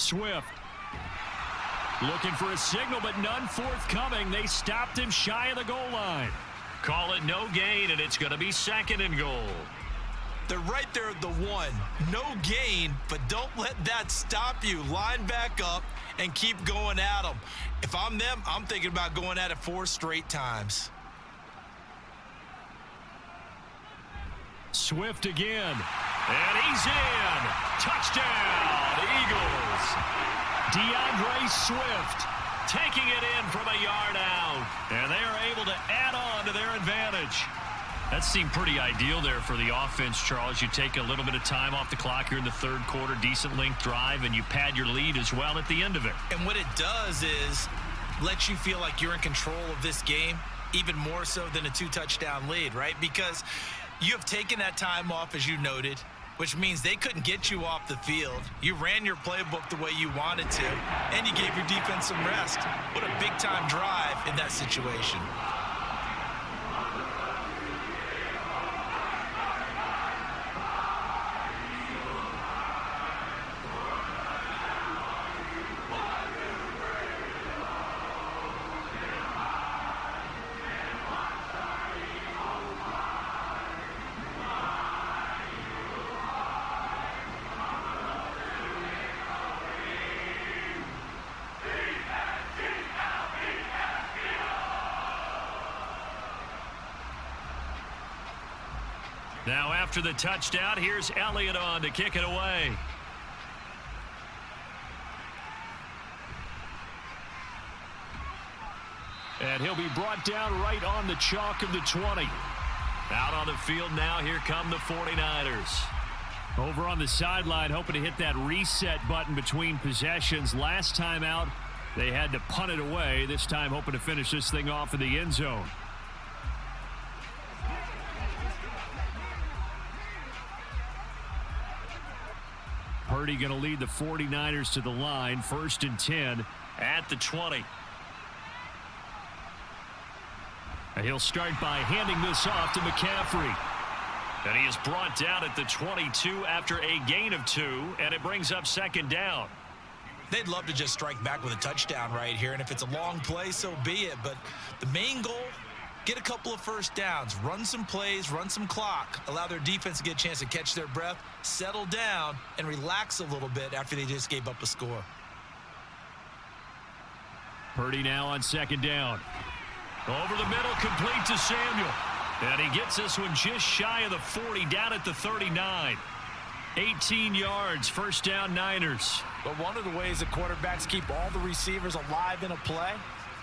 Swift. Looking for a signal, but none forthcoming. They stopped him shy of the goal line. Call it no gain, and it's going to be 2nd and goal. They're right there at the 1. No gain, but don't let that stop you. Line back up and keep going at them. If I'm them, I'm thinking about going at it 4 straight times. Swift again. And he's in. Touchdown, Eagles. DeAndre Swift taking it in from a yard out. And they are able to add on to their advantage. That seemed pretty ideal there for the offense, Charles. You take a little bit of time off the clock here in the 3rd quarter, decent length drive, and you pad your lead as well at the end of it. And what it does is let you feel like you're in control of this game, even more so than a 2-touchdown lead, right? Because you have taken that time off, as you noted, which means they couldn't get you off the field. You ran your playbook the way you wanted to, and you gave your defense some rest. What a big-time drive in that situation. Now after the touchdown, here's Elliott on to kick it away. And he'll be brought down right on the chalk of the 20. Out on the field now, here come the 49ers. Over on the sideline, hoping to hit that reset button between possessions. Last time out, they had to punt it away. This time hoping to finish this thing off in the end zone. Purdy going to lead the 49ers to the line. 1st and 10 at the 20. And he'll start by handing this off to McCaffrey. And he is brought down at the 22 after a gain of 2, and it brings up 2nd down. They'd love to just strike back with a touchdown right here, and if it's a long play, so be it. But the main goal, get a couple of first downs, run some plays, run some clock, allow their defense to get a chance to catch their breath, settle down, and relax a little bit after they just gave up a score. Purdy now on 2nd down. Over the middle, complete to Samuel. And he gets this one just shy of the 40, down at the 39. 18 yards, 1st down Niners. But one of the ways that quarterbacks keep all the receivers alive in a play,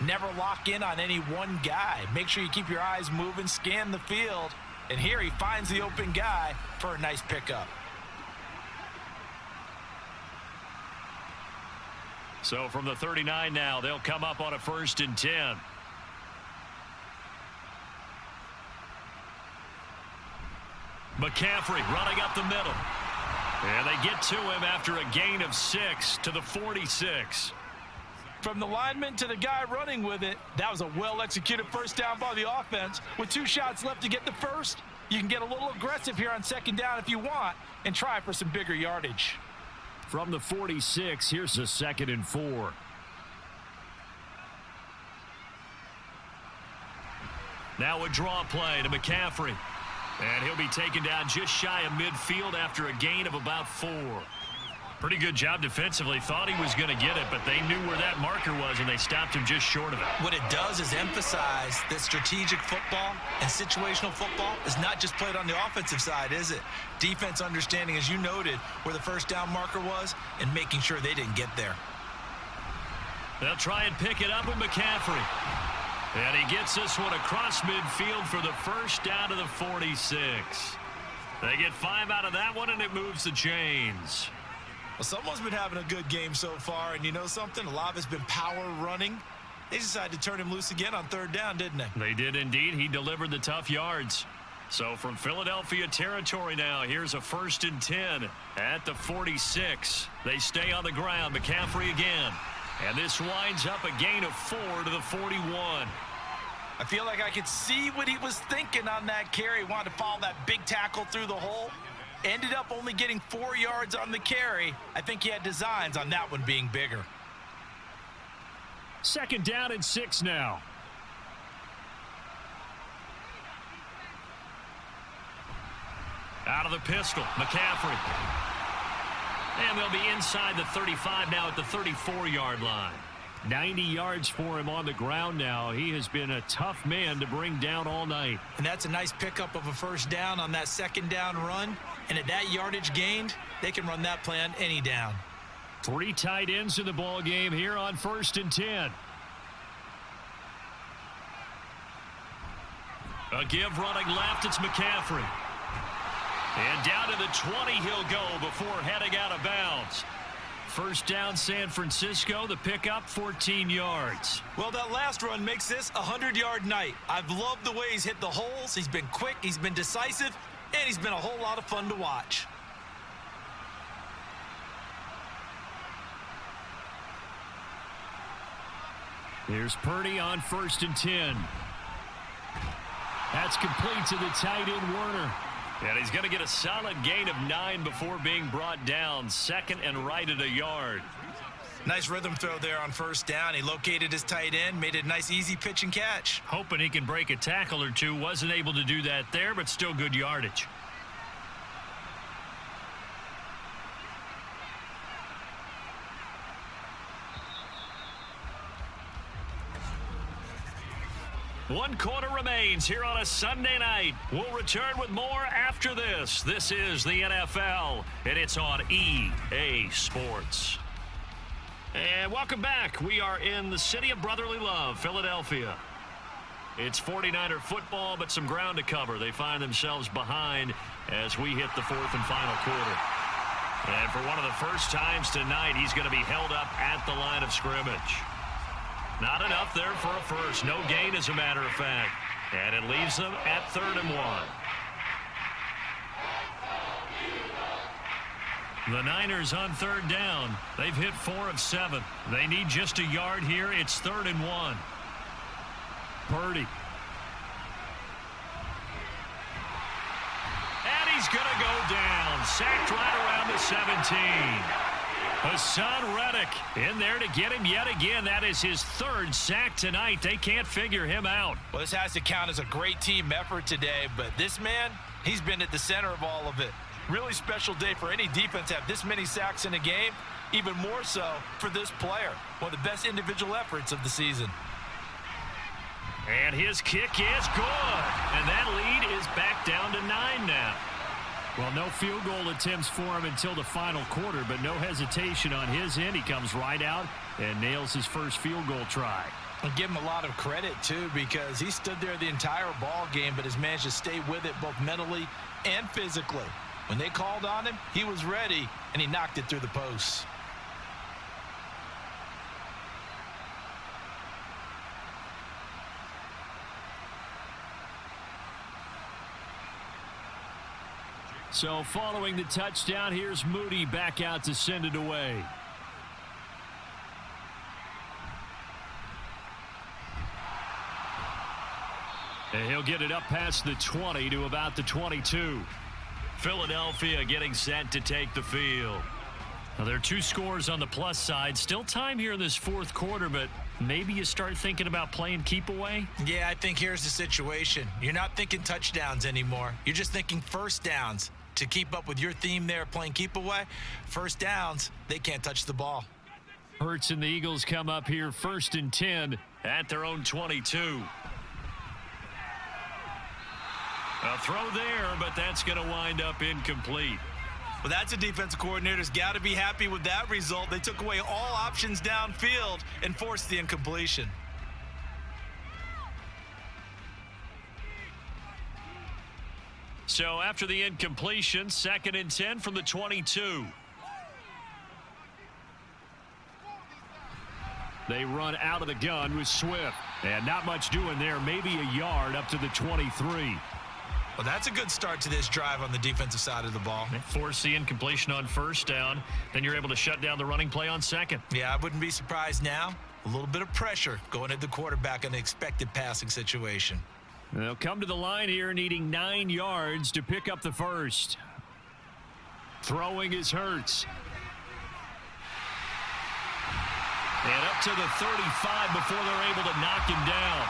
never lock in on any one guy. Make sure you keep your eyes moving, scan the field. And here he finds the open guy for a nice pickup. So from the 39 now, they'll come up on a 1st and 10. McCaffrey running up the middle. And they get to him after a gain of 6 to the 46. From the lineman to the guy running with it, that was a well-executed first down by the offense. With 2 shots left to get the first, you can get a little aggressive here on 2nd down if you want and try for some bigger yardage. From the 46, here's a 2nd and 4. Now a draw play to McCaffrey. And he'll be taken down just shy of midfield after a gain of about 4. Pretty good job defensively. Thought he was going to get it, but they knew where that marker was, and they stopped him just short of it. What it does is emphasize that strategic football and situational football is not just played on the offensive side, is it? Defense understanding, as you noted, where the first down marker was and making sure they didn't get there. They'll try and pick it up with McCaffrey. And he gets this one across midfield for the first down to the 46. They get 5 out of that one, and it moves the chains. Well, someone's been having a good game so far, and you know something? A lot of it's been power running. They decided to turn him loose again on 3rd down, didn't they? They did indeed. He delivered the tough yards. So from Philadelphia territory now, here's a 1st and 10 at the 46. They stay on the ground. McCaffrey again. And this winds up a gain of 4 to the 41. I feel like I could see what he was thinking on that carry. He wanted to follow that big tackle through the hole. Ended up only getting 4 yards on the carry. I think he had designs on that one being bigger. 2nd down and 6 now. Out of the pistol, McCaffrey. And they'll be inside the 35 now at the 34-yard line. 90 yards for him on the ground now. He has been a tough man to bring down all night. And that's a nice pickup of a 1st down on that 2nd down run. And at that yardage gained, they can run that play on any down. 3 tight ends in the ball game here on 1st and 10. A give running left, it's McCaffrey. And down to the 20 he'll go before heading out of bounds. 1st down San Francisco, the pickup 14 yards. Well, that last run makes this a 100-yard night. I've loved the way he's hit the holes. He's been quick, he's been decisive, and he's been a whole lot of fun to watch. Here's Purdy on 1st and 10. That's complete to the tight end Werner. And he's going to get a solid gain of 9 before being brought down. 2nd and right at a yard. Nice rhythm throw there on 1st down. He located his tight end, made it a nice easy pitch and catch. Hoping he can break a tackle or two. Wasn't able to do that there, but still good yardage. One quarter remains here on a Sunday night. We'll return with more after this. This is the NFL, and it's on EA Sports. And welcome back. We are in the city of brotherly love, Philadelphia. It's 49er football, but some ground to cover. They find themselves behind as we hit the 4th and final quarter. And for one of the first times tonight, he's going to be held up at the line of scrimmage. Not enough there for a first. No gain, as a matter of fact. And it leaves them at 3rd and 1. The Niners on 3rd down. They've hit 4 of 7. They need just a yard here. It's 3rd and 1. Purdy. And he's going to go down. Sacked right around the 17. Hassan Reddick in there to get him yet again. That is his 3rd sack tonight. They can't figure him out. Well, this has to count as a great team effort today, but this man, he's been at the center of all of it. Really special day for any defense to have this many sacks in a game, even more so for this player. One of the best individual efforts of the season. And his kick is good. And that lead is back down to 9 now. Well, no field goal attempts for him until the final quarter, but no hesitation on his end. He comes right out and nails his first field goal try. And give him a lot of credit, too, because he stood there the entire ball game, but has managed to stay with it both mentally and physically. When they called on him, he was ready, and he knocked it through the posts. So following the touchdown, here's Moody back out to send it away. And he'll get it up past the 20 to about the 22. Philadelphia getting set to take the field. Now, there are 2 scores on the plus side. Still time here in this 4th quarter, but maybe you start thinking about playing keep away? Yeah, I think here's the situation. You're not thinking touchdowns anymore. You're just thinking 1st downs. To keep up with your theme there, playing keep away, 1st downs, they can't touch the ball. Hurts and the Eagles come up here 1st and 10 at their own 22. A throw there, but that's going to wind up incomplete. Well, that's a defensive coordinator's got to be happy with that result. They took away all options downfield and forced the incompletion. So after the incompletion, 2nd and 10 from the 22. They run out of the gun with Swift. And not much doing there. Maybe a yard up to the 23. Well, that's a good start to this drive on the defensive side of the ball. They force the incompletion on 1st down. Then you're able to shut down the running play on 2nd. Yeah, I wouldn't be surprised now. A little bit of pressure going at the quarterback in an expected passing situation. They'll come to the line here needing 9 yards to pick up the first. Throwing is Hurts. And up to the 35 before they're able to knock him down.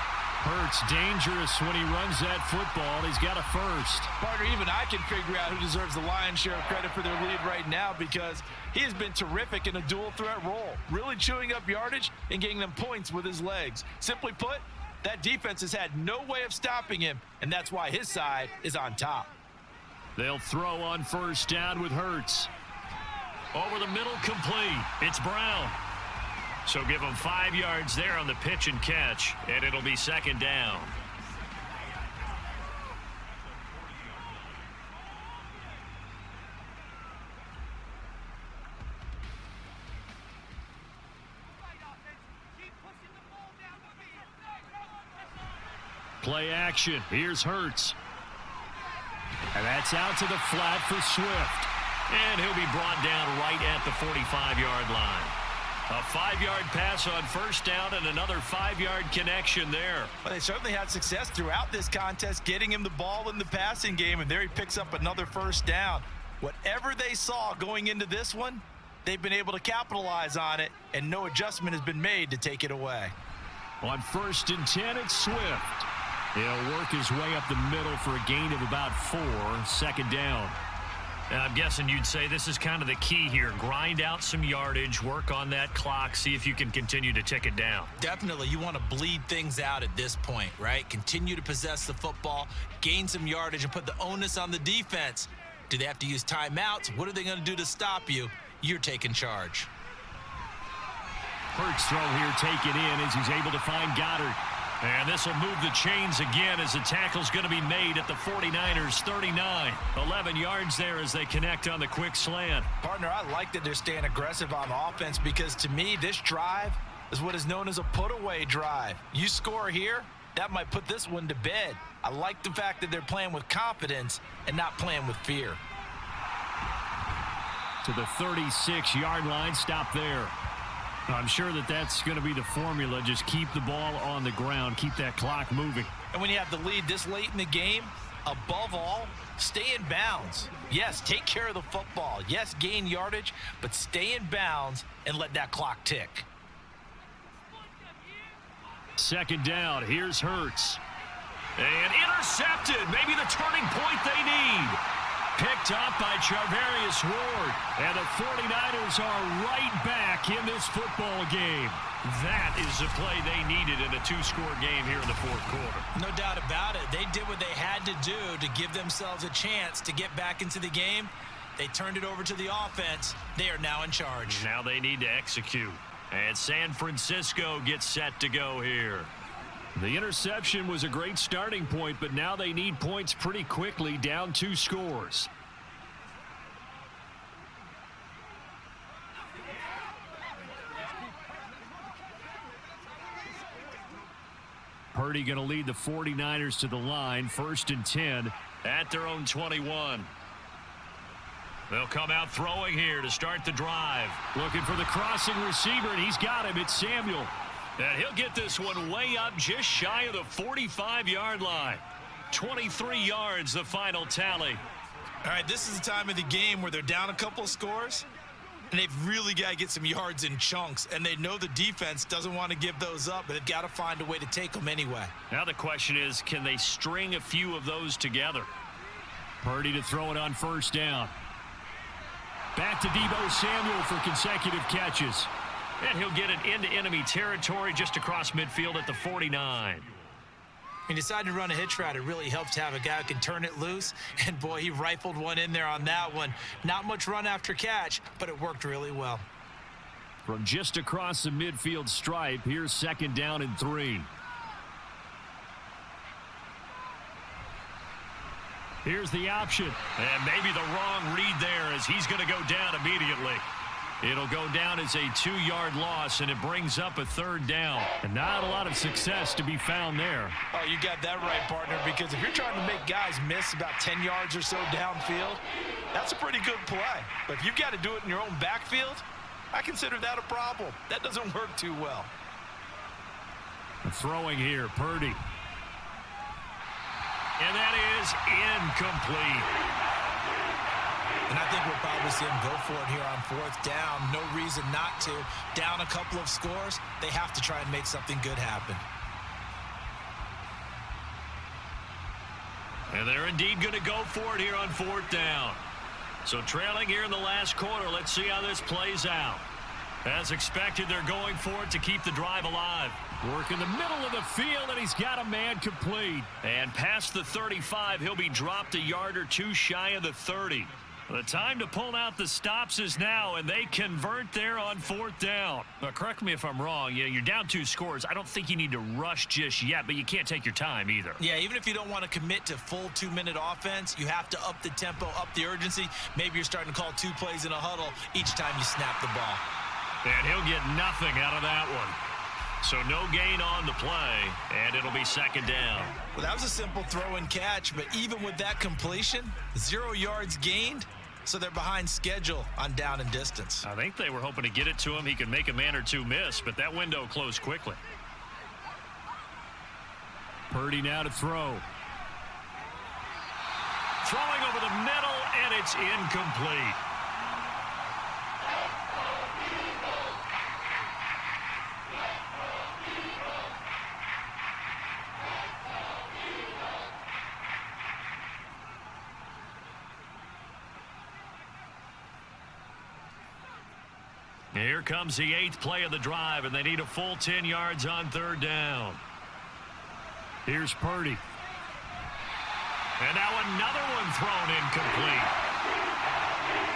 Hurts dangerous when he runs that football. He's got a first. Partner, even I can figure out who deserves the lion's share of credit for their lead right now because he has been terrific in a dual threat role, really chewing up yardage and getting them points with his legs. Simply put, that defense has had no way of stopping him, and that's why his side is on top. They'll throw on first down with Hurts. Over the middle, complete. It's Brown. So give him 5 yards there on the pitch and catch, and it'll be second down. Play action. Here's Hurts. And that's out to the flat for Swift. And he'll be brought down right at the 45-yard line. A 5-yard pass on first down and another 5-yard connection there. Well, they certainly had success throughout this contest getting him the ball in the passing game, and there he picks up another first down. Whatever they saw going into this one, they've been able to capitalize on it, and no adjustment has been made to take it away. On 1st and 10, it's Swift. He'll work his way up the middle for a gain of about 4, second down. I'm guessing you'd say this is kind of the key here. Grind out some yardage, work on that clock, see if you can continue to tick it down. Definitely, you want to bleed things out at this point, right? Continue to possess the football, gain some yardage, and put the onus on the defense. Do they have to use timeouts? What are they going to do to stop you? You're taking charge. Hurts throw here taken in as he's able to find Goddard. And this will move the chains again as the tackle's going to be made at the 49ers 39. 11 yards there as they connect on the quick slant. Partner, I like that they're staying aggressive on offense because to me, this drive is what is known as a put-away drive. You score here, that might put this one to bed. I like the fact that they're playing with confidence and not playing with fear. To the 36-yard line, stop there. I'm sure that that's going to be the formula. Just keep the ball on the ground. Keep that clock moving. And when you have the lead this late in the game, above all, stay in bounds. Yes, take care of the football. Yes, gain yardage, but stay in bounds and let that clock tick. Second down. Here's Hurts. And intercepted. Maybe the turning point they need. Picked up by Charvarius Ward. And the 49ers are right back in this football game. That is the play they needed in a 2-score game here in the fourth quarter. No doubt about it. They did what they had to do to give themselves a chance to get back into the game. They turned it over to the offense. They are now in charge. Now they need to execute. And San Francisco gets set to go here. The interception was a great starting point, but now they need points pretty quickly, down 2 scores. Purdy going to lead the 49ers to the line, 1st and 10 at their own 21. They'll come out throwing here to start the drive. Looking for the crossing receiver, and he's got him. It's Samuel. And he'll get this one way up just shy of the 45-yard line. 23 yards, the final tally. All right, this is the time of the game where they're down a couple of scores, and they've really got to get some yards in chunks, and they know the defense doesn't want to give those up, but they've got to find a way to take them anyway. Now the question is, can they string a few of those together? Purdy to throw it on first down. Back to Deebo Samuel for consecutive catches. And he'll get it into enemy territory just across midfield at the 49. He decided to run a hitch route. It really helps to have a guy who can turn it loose. And, boy, he rifled one in there on that one. Not much run after catch, but it worked really well. From just across the midfield stripe, here's 2nd down and 3. Here's the option. And maybe the wrong read there as he's going to go down immediately. It'll go down as a 2-yard loss, and it brings up a 3rd down. And not a lot of success to be found there. Oh, you got that right, partner, because if you're trying to make guys miss about 10 yards or so downfield, that's a pretty good play. But if you've got to do it in your own backfield, I consider that a problem. That doesn't work too well. Throwing here, Purdy. And that is incomplete. And I think we'll probably see him go for it here on fourth down. No reason not to. Down a couple of scores, they have to try and make something good happen. And they're indeed going to go for it here on fourth down. So trailing here in the last quarter, let's see how this plays out. As expected, they're going for it to keep the drive alive. Work in the middle of the field, and he's got a man complete. And past the 35, he'll be dropped a yard or two shy of the 30. The time to pull out the stops is now, and they convert there on fourth down. Now, correct me if I'm wrong. You're down 2 scores. I don't think you need to rush just yet, but you can't take your time either. Yeah, even if you don't want to commit to full 2-minute offense, you have to up the tempo, up the urgency. Maybe you're starting to call 2 plays in a huddle each time you snap the ball. And he'll get nothing out of that one. So no gain on the play, and it'll be second down. Well, that was a simple throw and catch, but even with that completion, 0 yards gained, so they're behind schedule on down and distance. I think they were hoping to get it to him. He could make a man or two miss, but that window closed quickly. Purdy now to throw. Throwing over the middle, and it's incomplete. Here comes the 8th play of the drive, and they need a full 10 yards on third down. Here's Purdy. And now another one thrown incomplete.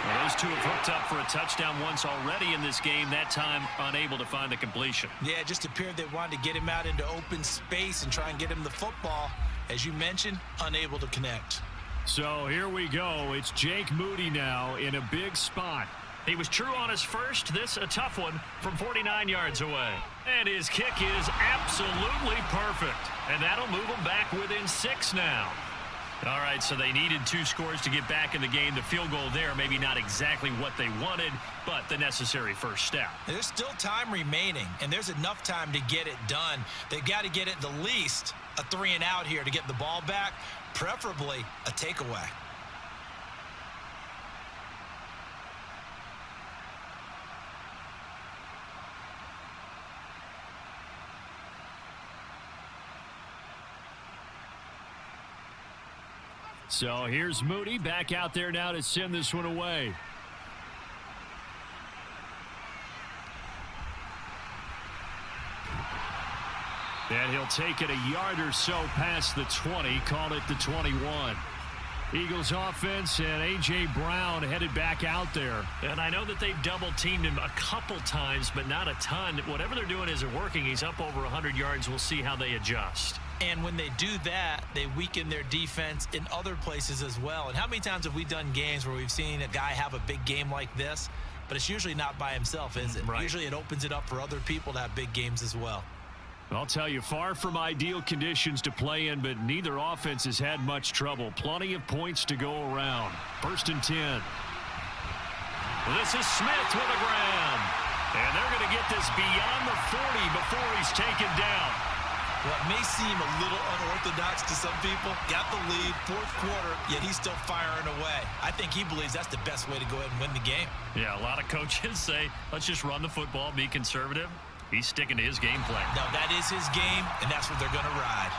Well, those two have hooked up for a touchdown once already in this game, that time unable to find the completion. Yeah, it just appeared they wanted to get him out into open space and try and get him the football. As you mentioned, unable to connect. So here we go. It's Jake Moody now in a big spot. He was true on his first. This a tough one from 49 yards away. And his kick is absolutely perfect. And that'll move him back within 6 now. All right, so they needed 2 scores to get back in the game. The field goal there, maybe not exactly what they wanted, but the necessary first step. There's still time remaining, and there's enough time to get it done. They've got to get it the least a 3 and out here to get the ball back, preferably a takeaway. So here's Moody back out there now to send this one away. And he'll take it a yard or so past the 20, call it the 21. Eagles offense and A.J. Brown headed back out there. And I know that they've double-teamed him a couple times, but not a ton. Whatever they're doing isn't working. He's up over 100 yards. We'll see how they adjust. And when they do that, they weaken their defense in other places as well. And how many times have we done games where we've seen a guy have a big game like this, but it's usually not by himself, is it? Right. Usually it opens it up for other people to have big games as well. I'll tell you, far from ideal conditions to play in, but neither offense has had much trouble. Plenty of points to go around. 1st and 10. This is Smith with a grab. And they're going to get this beyond the 40 before he's taken down. What may seem a little unorthodox to some people, got the lead, 4th quarter, yet he's still firing away. I think he believes that's the best way to go ahead and win the game. Yeah, a lot of coaches say, let's just run the football, be conservative. He's sticking to his game plan. No, that is his game, and that's what they're going to ride.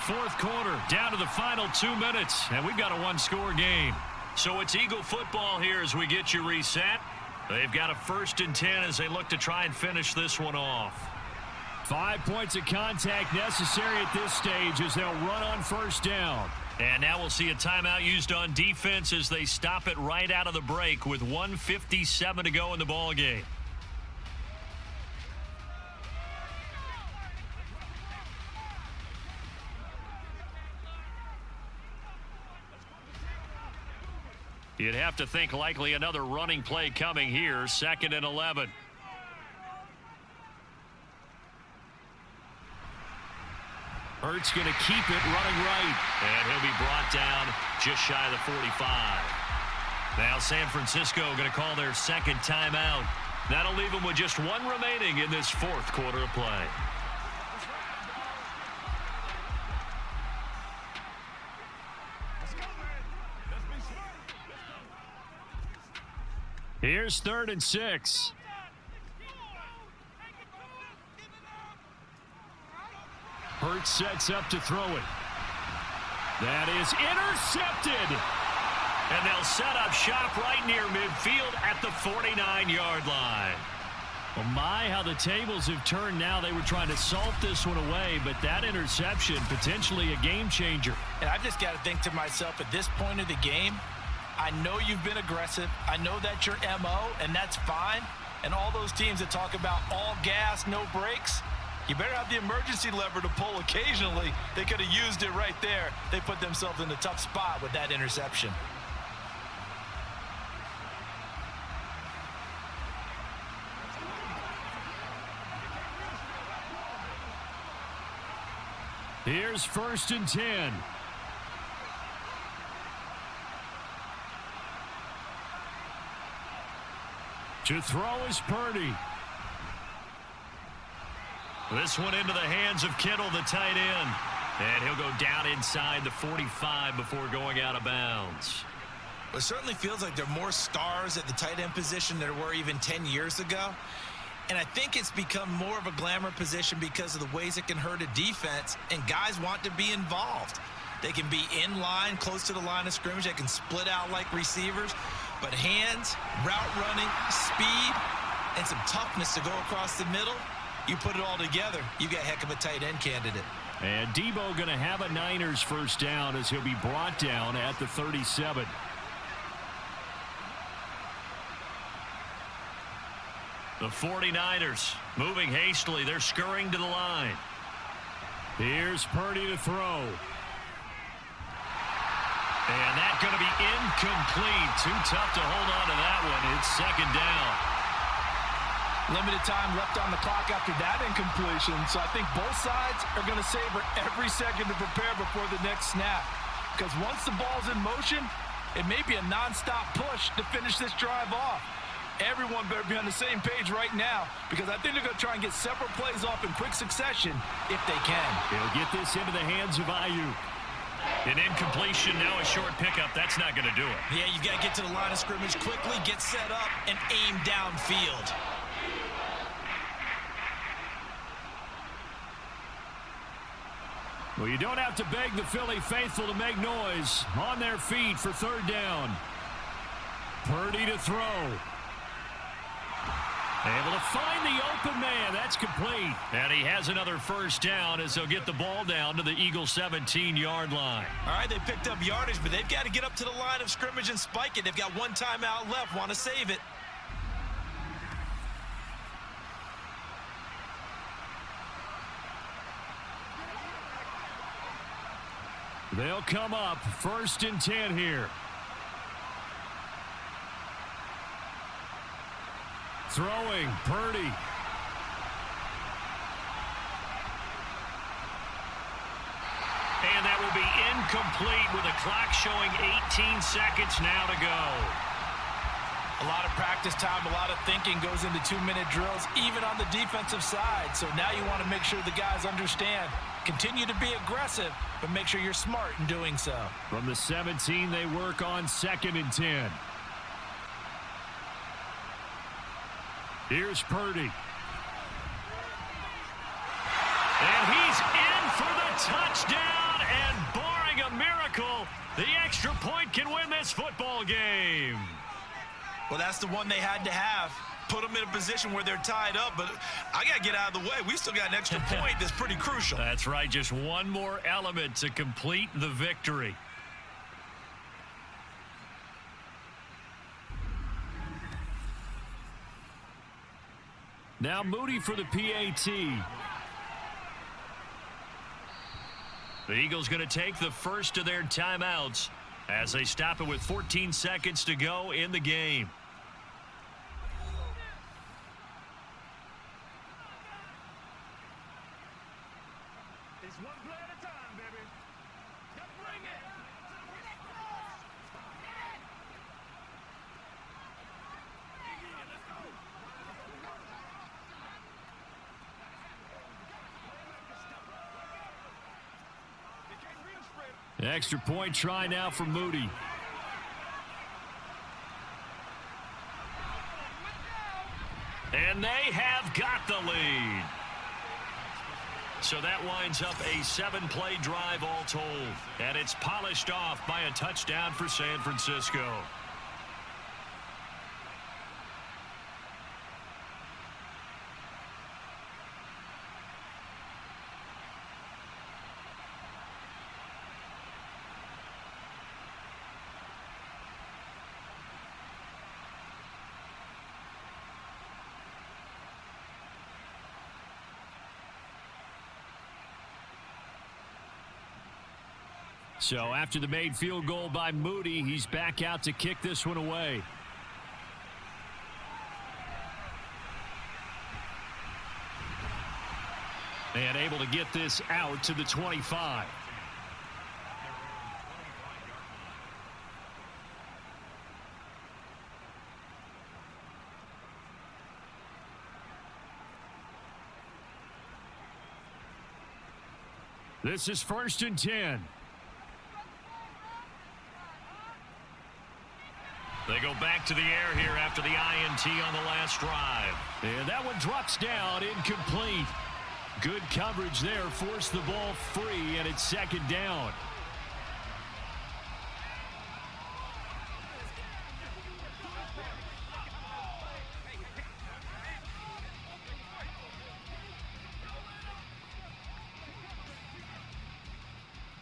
4th quarter, down to the final 2 minutes, and we've got a 1-score game. So it's Eagle football here as we get you reset. They've got a 1st and 10 as they look to try and finish this one off. 5 points of contact necessary at this stage as they'll run on 1st down. And now we'll see a timeout used on defense as they stop it right out of the break with 1:57 to go in the ball game. You'd have to think likely another running play coming here. 2nd and 11. Hurts going to keep it running right. And he'll be brought down just shy of the 45. Now San Francisco going to call their 2nd timeout. That'll leave them with just 1 remaining in this 4th quarter of play. Here's 3rd and 6. Hurts sets up to throw it. That is intercepted. And they'll set up shop right near midfield at the 49-yard line. Well, my, how the tables have turned now. They were trying to salt this one away, but that interception, potentially a game changer. And I've just got to think to myself, at this point of the game, I know you've been aggressive. I know that's your MO, and that's fine. And all those teams that talk about all gas, no brakes, you better have the emergency lever to pull occasionally. They could have used it right there. They put themselves in a tough spot with that interception. Here's 1st and 10. To throw is Purdy. This one into the hands of Kittle, the tight end. And he'll go down inside the 45 before going out of bounds. Well, it certainly feels like there are more stars at the tight end position than there were even 10 years ago. And I think it's become more of a glamour position because of the ways it can hurt a defense, and guys want to be involved. They can be in line, close to the line of scrimmage. They can split out like receivers. But hands, route running, speed, and some toughness to go across the middle, you put it all together, you got a heck of a tight end candidate. And Debo going to have a Niners first down as he'll be brought down at the 37. The 49ers moving hastily. They're scurrying to the line. Here's Purdy to throw. And that's going to be incomplete. Too tough to hold on to that one. It's 2nd down. Limited time left on the clock after that incompletion, so I think both sides are going to savor every second to prepare before the next snap. Because once the ball's in motion, it may be a nonstop push to finish this drive off. Everyone better be on the same page right now, because I think they're going to try and get several plays off in quick succession if they can. He'll get this into the hands of Ayuk. An incompletion, now a short pickup. That's not going to do it. Yeah, you've got to get to the line of scrimmage quickly, get set up, and aim downfield. Well, you don't have to beg the Philly faithful to make noise. On their feet for 3rd down. Purdy to throw. Able to find the open man. That's complete. And he has another first down as they'll get the ball down to the Eagles' 17-yard line. All right, they picked up yardage, but they've got to get up to the line of scrimmage and spike it. They've got one timeout left. Want to save it. They'll come up 1st and 10 here. Throwing, Purdy. And that will be incomplete with a clock showing 18 seconds now to go. A lot of practice time, a lot of thinking goes into 2-minute drills, even on the defensive side. So now you want to make sure the guys understand. Continue to be aggressive, but make sure you're smart in doing so. From the 17, they work on 2nd and 10. Here's Purdy. And he's in for the touchdown, and barring a miracle, the extra point can win this football game. Well, that's the one they had to have. Put them in a position where they're tied up, but I got to get out of the way. We still got an extra point that's pretty crucial. That's right, just one more element to complete the victory. Now Moody for the PAT. The Eagles going to take the first of their timeouts as they stop it with 14 seconds to go in the game. It's one play at a time, baby. Bring it. Extra point try now for Moody. And they have got the lead. So that winds up a 7-play drive all told. And it's polished off by a touchdown for San Francisco. So after the made field goal by Moody, he's back out to kick this one away. And able to get this out to the 25. This is 1st and 10. They go back to the air here after the INT on the last drive. And that one drops down, incomplete. Good coverage there, forced the ball free, and it's 2nd down.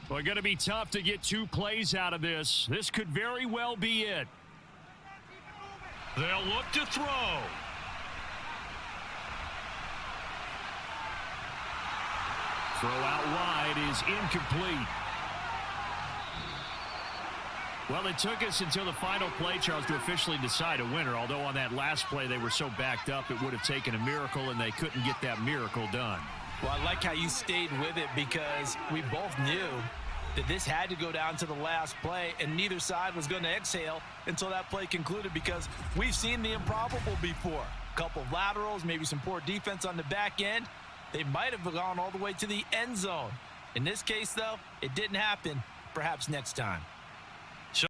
Well, going to be tough to get 2 plays out of this. This could very well be it. They'll look to throw. Throw out wide is incomplete. Well, it took us until the final play, Charles, to officially decide a winner. Although on that last play they were so backed up, it would have taken a miracle, and they couldn't get that miracle done. Well, I like how you stayed with it because we both knew that this had to go down to the last play, and neither side was going to exhale until that play concluded because we've seen the improbable before. A couple of laterals, maybe some poor defense on the back end. They might have gone all the way to the end zone. In this case, though, it didn't happen. Perhaps next time.